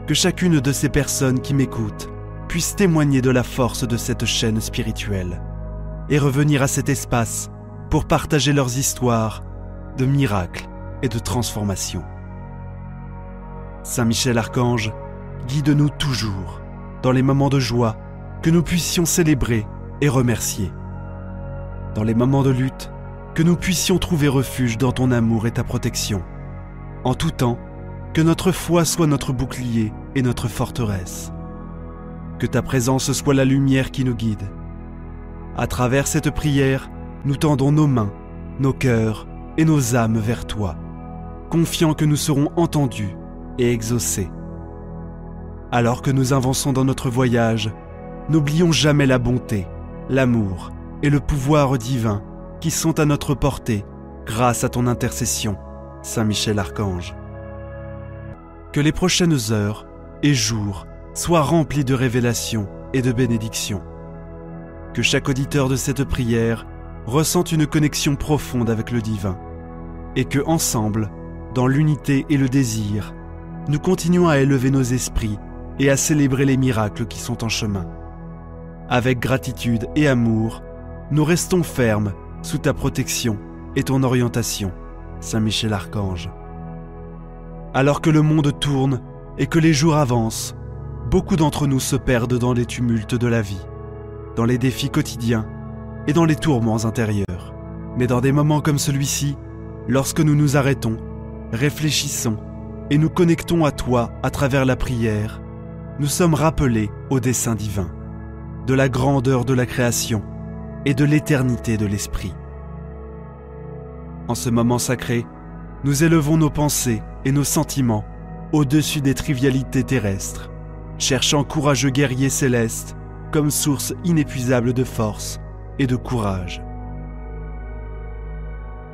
Que chacune de ces personnes qui m'écoutent puisse témoigner de la force de cette chaîne spirituelle et revenir à cet espace pour partager leurs histoires de miracles et de transformation. Saint Michel Archange, guide-nous toujours dans les moments de joie que nous puissions célébrer et remercier. Dans les moments de lutte, que nous puissions trouver refuge dans ton amour et ta protection. En tout temps, que notre foi soit notre bouclier et notre forteresse. Que ta présence soit la lumière qui nous guide. À travers cette prière, nous tendons nos mains, nos cœurs et nos âmes vers toi, confiants que nous serons entendus et exaucés. Alors que nous avançons dans notre voyage, n'oublions jamais la bonté, l'amour et le pouvoir divin qui sont à notre portée grâce à ton intercession, Saint Michel Archange. Que les prochaines heures et jours soient remplis de révélations et de bénédictions. Que chaque auditeur de cette prière ressente une connexion profonde avec le divin et que, ensemble, dans l'unité et le désir, nous continuons à élever nos esprits et à célébrer les miracles qui sont en chemin. Avec gratitude et amour, nous restons fermes sous ta protection et ton orientation, Saint Michel Archange. Alors que le monde tourne et que les jours avancent, beaucoup d'entre nous se perdent dans les tumultes de la vie, dans les défis quotidiens et dans les tourments intérieurs. Mais dans des moments comme celui-ci, lorsque nous nous arrêtons, réfléchissons et nous connectons à toi à travers la prière, nous sommes rappelés au dessein divin, de la grandeur de la création et de l'éternité de l'esprit. En ce moment sacré, nous élevons nos pensées et nos sentiments au-dessus des trivialités terrestres, cherchant courageux guerriers célestes comme source inépuisable de force et de courage.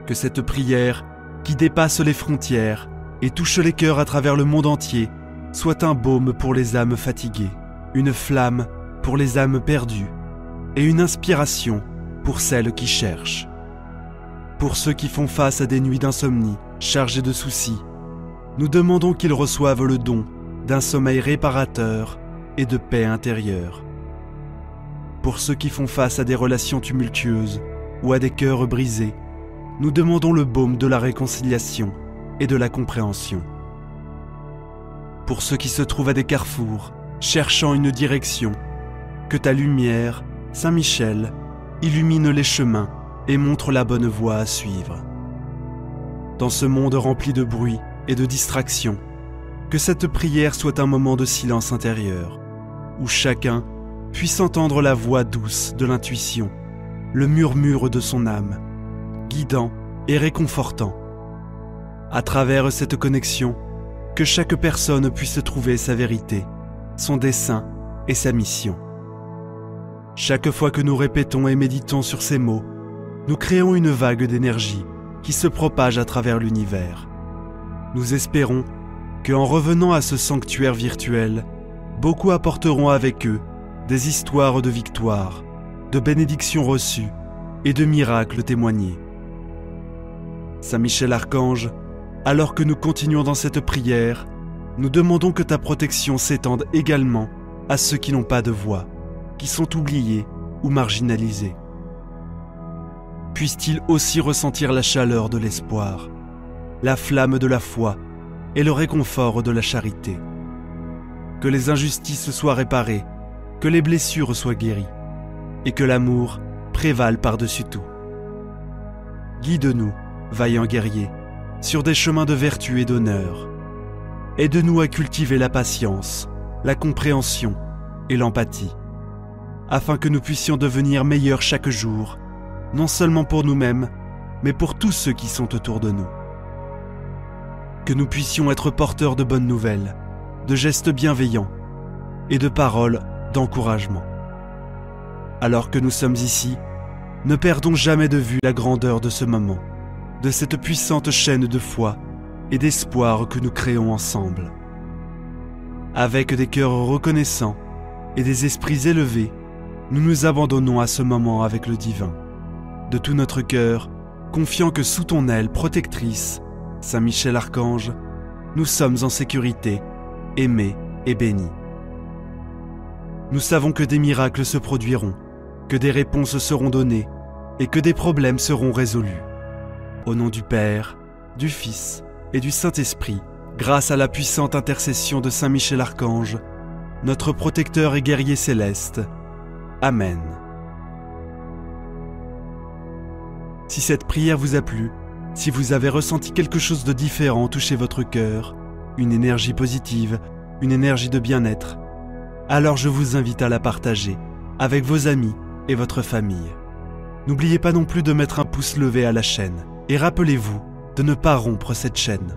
Que cette prière, qui dépasse les frontières et touche les cœurs à travers le monde entier, soit un baume pour les âmes fatiguées, une flamme pour les âmes perdues et une inspiration pour celles qui cherchent. Pour ceux qui font face à des nuits d'insomnie chargées de soucis, nous demandons qu'ils reçoivent le don d'un sommeil réparateur et de paix intérieure. Pour ceux qui font face à des relations tumultueuses ou à des cœurs brisés, nous demandons le baume de la réconciliation et de la compréhension. Pour ceux qui se trouvent à des carrefours, cherchant une direction, que ta lumière, Saint Michel, illumine les chemins et montre la bonne voie à suivre. Dans ce monde rempli de bruit et de distractions, que cette prière soit un moment de silence intérieur, où chacun puisse entendre la voix douce de l'intuition, le murmure de son âme, guidant et réconfortant. À travers cette connexion, que chaque personne puisse trouver sa vérité, son dessein et sa mission. Chaque fois que nous répétons et méditons sur ces mots, nous créons une vague d'énergie qui se propage à travers l'univers. Nous espérons qu'en revenant à ce sanctuaire virtuel, beaucoup apporteront avec eux des histoires de victoire, de bénédictions reçues et de miracles témoignés. Saint Michel Archange, alors que nous continuons dans cette prière, nous demandons que ta protection s'étende également à ceux qui n'ont pas de voix, qui sont oubliés ou marginalisés. Puissent-ils aussi ressentir la chaleur de l'espoir, la flamme de la foi et le réconfort de la charité. Que les injustices soient réparées, que les blessures soient guéries, et que l'amour prévale par-dessus tout. Guide-nous, vaillants guerriers, sur des chemins de vertu et d'honneur. Aide-nous à cultiver la patience, la compréhension et l'empathie, afin que nous puissions devenir meilleurs chaque jour, non seulement pour nous-mêmes, mais pour tous ceux qui sont autour de nous. Que nous puissions être porteurs de bonnes nouvelles, de gestes bienveillants et de paroles d'encouragement. Alors que nous sommes ici, ne perdons jamais de vue la grandeur de ce moment, de cette puissante chaîne de foi et d'espoir que nous créons ensemble. Avec des cœurs reconnaissants et des esprits élevés, nous nous abandonnons à ce moment avec le divin. De tout notre cœur, confiant que sous ton aile protectrice, Saint Michel Archange, nous sommes en sécurité, aimés et bénis. Nous savons que des miracles se produiront, que des réponses seront données et que des problèmes seront résolus. Au nom du Père, du Fils et du Saint-Esprit, grâce à la puissante intercession de Saint Michel Archange, notre protecteur et guerrier céleste. Amen. Si cette prière vous a plu, si vous avez ressenti quelque chose de différent toucher votre cœur, une énergie positive, une énergie de bien-être, alors je vous invite à la partager avec vos amis et votre famille. N'oubliez pas non plus de mettre un pouce levé à la chaîne et rappelez-vous de ne pas rompre cette chaîne.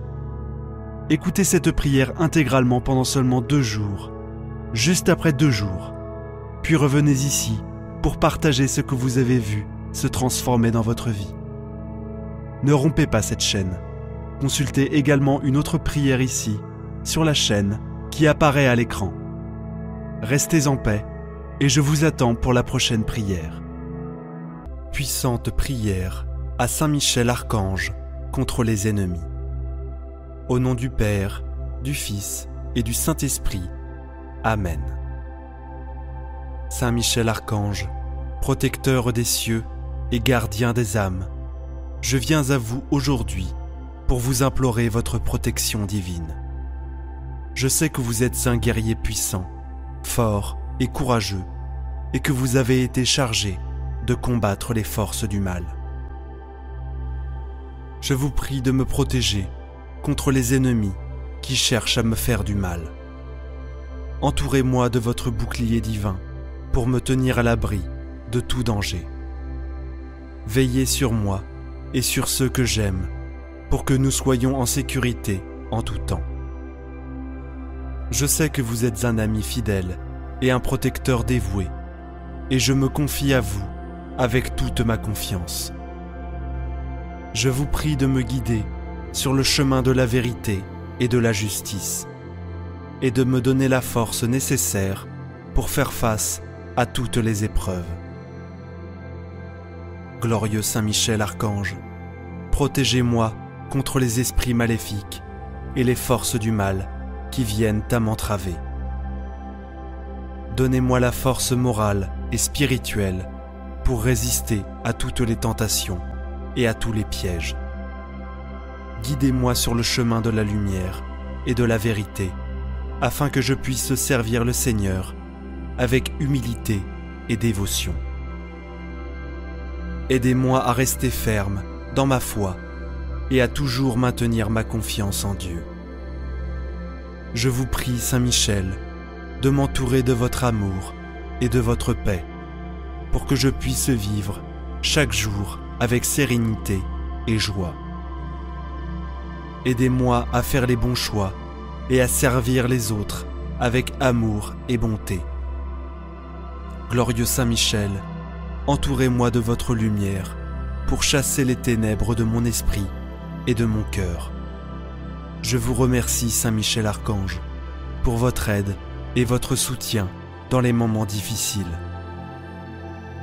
Écoutez cette prière intégralement pendant seulement 2 jours, juste après 2 jours, puis revenez ici pour partager ce que vous avez vu se transformer dans votre vie. Ne rompez pas cette chaîne. Consultez également une autre prière ici, sur la chaîne, qui apparaît à l'écran. Restez en paix et je vous attends pour la prochaine prière. Puissante prière à Saint Michel Archange contre les ennemis. Au nom du Père, du Fils et du Saint-Esprit. Amen. Saint Michel Archange, protecteur des cieux et gardien des âmes, je viens à vous aujourd'hui pour vous implorer votre protection divine. Je sais que vous êtes un guerrier puissant, fort et courageux, et que vous avez été chargé de combattre les forces du mal. Je vous prie de me protéger contre les ennemis qui cherchent à me faire du mal. Entourez-moi de votre bouclier divin pour me tenir à l'abri de tout danger. Veillez sur moi et sur ceux que j'aime, pour que nous soyons en sécurité en tout temps. Je sais que vous êtes un ami fidèle et un protecteur dévoué, et je me confie à vous avec toute ma confiance. je vous prie de me guider sur le chemin de la vérité et de la justice, et de me donner la force nécessaire pour faire face à toutes les épreuves. Glorieux Saint Michel Archange, protégez-moi contre les esprits maléfiques et les forces du mal qui viennent à m'entraver. Donnez-moi la force morale et spirituelle pour résister à toutes les tentations et à tous les pièges. Guidez-moi sur le chemin de la lumière et de la vérité, afin que je puisse servir le Seigneur avec humilité et dévotion. Aidez-moi à rester ferme dans ma foi et à toujours maintenir ma confiance en Dieu. Je vous prie, Saint Michel, de m'entourer de votre amour et de votre paix, pour que je puisse vivre chaque jour avec sérénité et joie. Aidez-moi à faire les bons choix et à servir les autres avec amour et bonté. Glorieux Saint Michel, entourez-moi de votre lumière pour chasser les ténèbres de mon esprit et de mon cœur. Je vous remercie, Saint Michel Archange, pour votre aide et votre soutien dans les moments difficiles.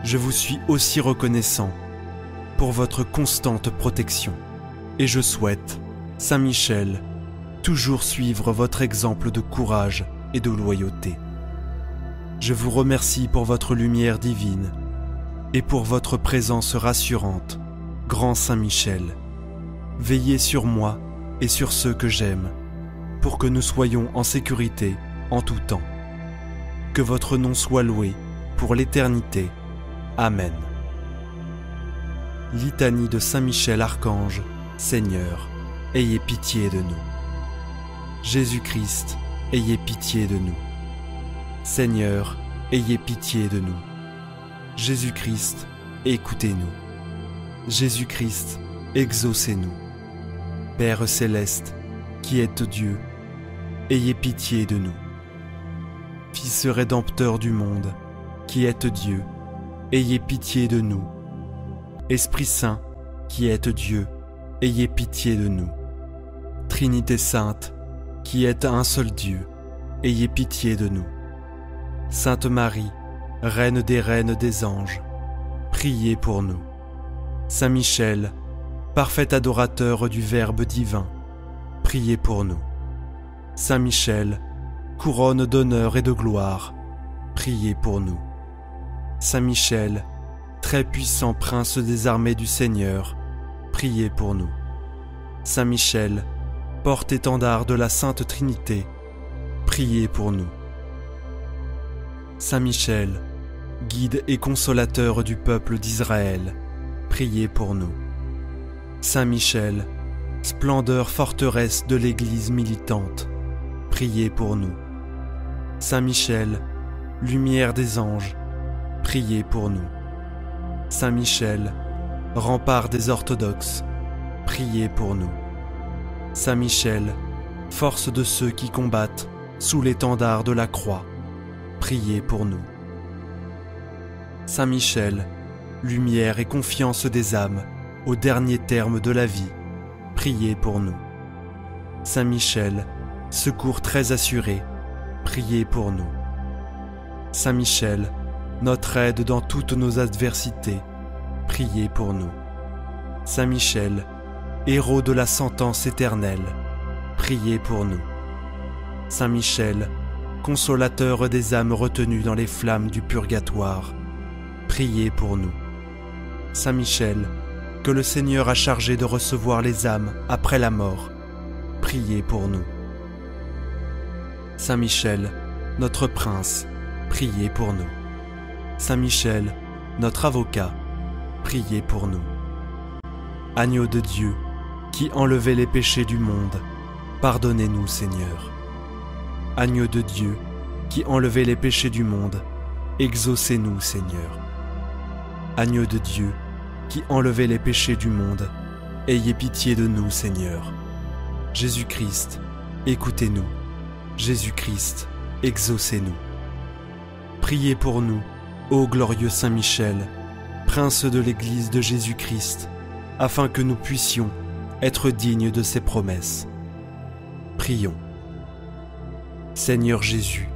Je vous suis aussi reconnaissant pour votre constante protection et je souhaite, Saint Michel, toujours suivre votre exemple de courage et de loyauté. Je vous remercie pour votre lumière divine et pour votre présence rassurante, grand Saint Michel. Veillez sur moi et sur ceux que j'aime, pour que nous soyons en sécurité en tout temps. Que votre nom soit loué pour l'éternité. Amen. Litanie de Saint Michel Archange, Seigneur, ayez pitié de nous. Jésus-Christ, ayez pitié de nous. Seigneur, ayez pitié de nous. Jésus-Christ, écoutez-nous. Jésus-Christ, exaucez-nous. Père céleste, qui êtes Dieu, ayez pitié de nous. Fils rédempteur du monde, qui êtes Dieu, ayez pitié de nous. Esprit Saint, qui êtes Dieu, ayez pitié de nous. Trinité Sainte, qui êtes un seul Dieu, ayez pitié de nous. Sainte Marie, Reine des reines des anges, priez pour nous. Saint Michel, parfait adorateur du Verbe divin, priez pour nous. Saint Michel, couronne d'honneur et de gloire, priez pour nous. Saint Michel, très puissant prince des armées du Seigneur, priez pour nous. Saint Michel, porte-étendard de la Sainte Trinité, priez pour nous. Saint Michel, guide et consolateur du peuple d'Israël, priez pour nous. Saint Michel, splendeur forteresse de l'Église militante, priez pour nous. Saint Michel, lumière des anges, priez pour nous. Saint Michel, rempart des orthodoxes, priez pour nous. Saint Michel, force de ceux qui combattent sous l'étendard de la croix, priez pour nous. Saint Michel, lumière et confiance des âmes au dernier terme de la vie, priez pour nous. Saint Michel, secours très assuré, priez pour nous. Saint Michel, notre aide dans toutes nos adversités, priez pour nous. Saint Michel, héros de la sentence éternelle, priez pour nous. Saint Michel, consolateur des âmes retenues dans les flammes du purgatoire, priez pour nous. Saint Michel, que le Seigneur a chargé de recevoir les âmes après la mort, priez pour nous. Saint Michel, notre prince, priez pour nous. Saint Michel, notre avocat, priez pour nous. Agneau de Dieu, qui enlevez les péchés du monde, pardonnez-nous, Seigneur. Agneau de Dieu, qui enlevez les péchés du monde, exaucez-nous, Seigneur. Agneau de Dieu, qui enlevez les péchés du monde, ayez pitié de nous, Seigneur. Jésus-Christ, écoutez-nous. Jésus-Christ, exaucez-nous. Priez pour nous, ô glorieux Saint Michel, Prince de l'Église de Jésus-Christ, afin que nous puissions être dignes de ses promesses. Prions. Seigneur Jésus,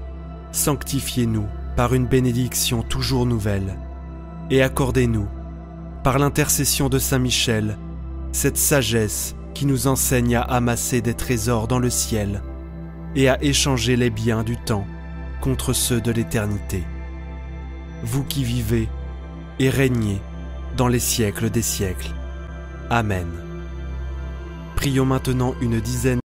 sanctifiez-nous par une bénédiction toujours nouvelle et accordez-nous, par l'intercession de Saint Michel, cette sagesse qui nous enseigne à amasser des trésors dans le ciel et à échanger les biens du temps contre ceux de l'éternité. Vous qui vivez et régnez dans les siècles des siècles. Amen. Prions maintenant une dizaine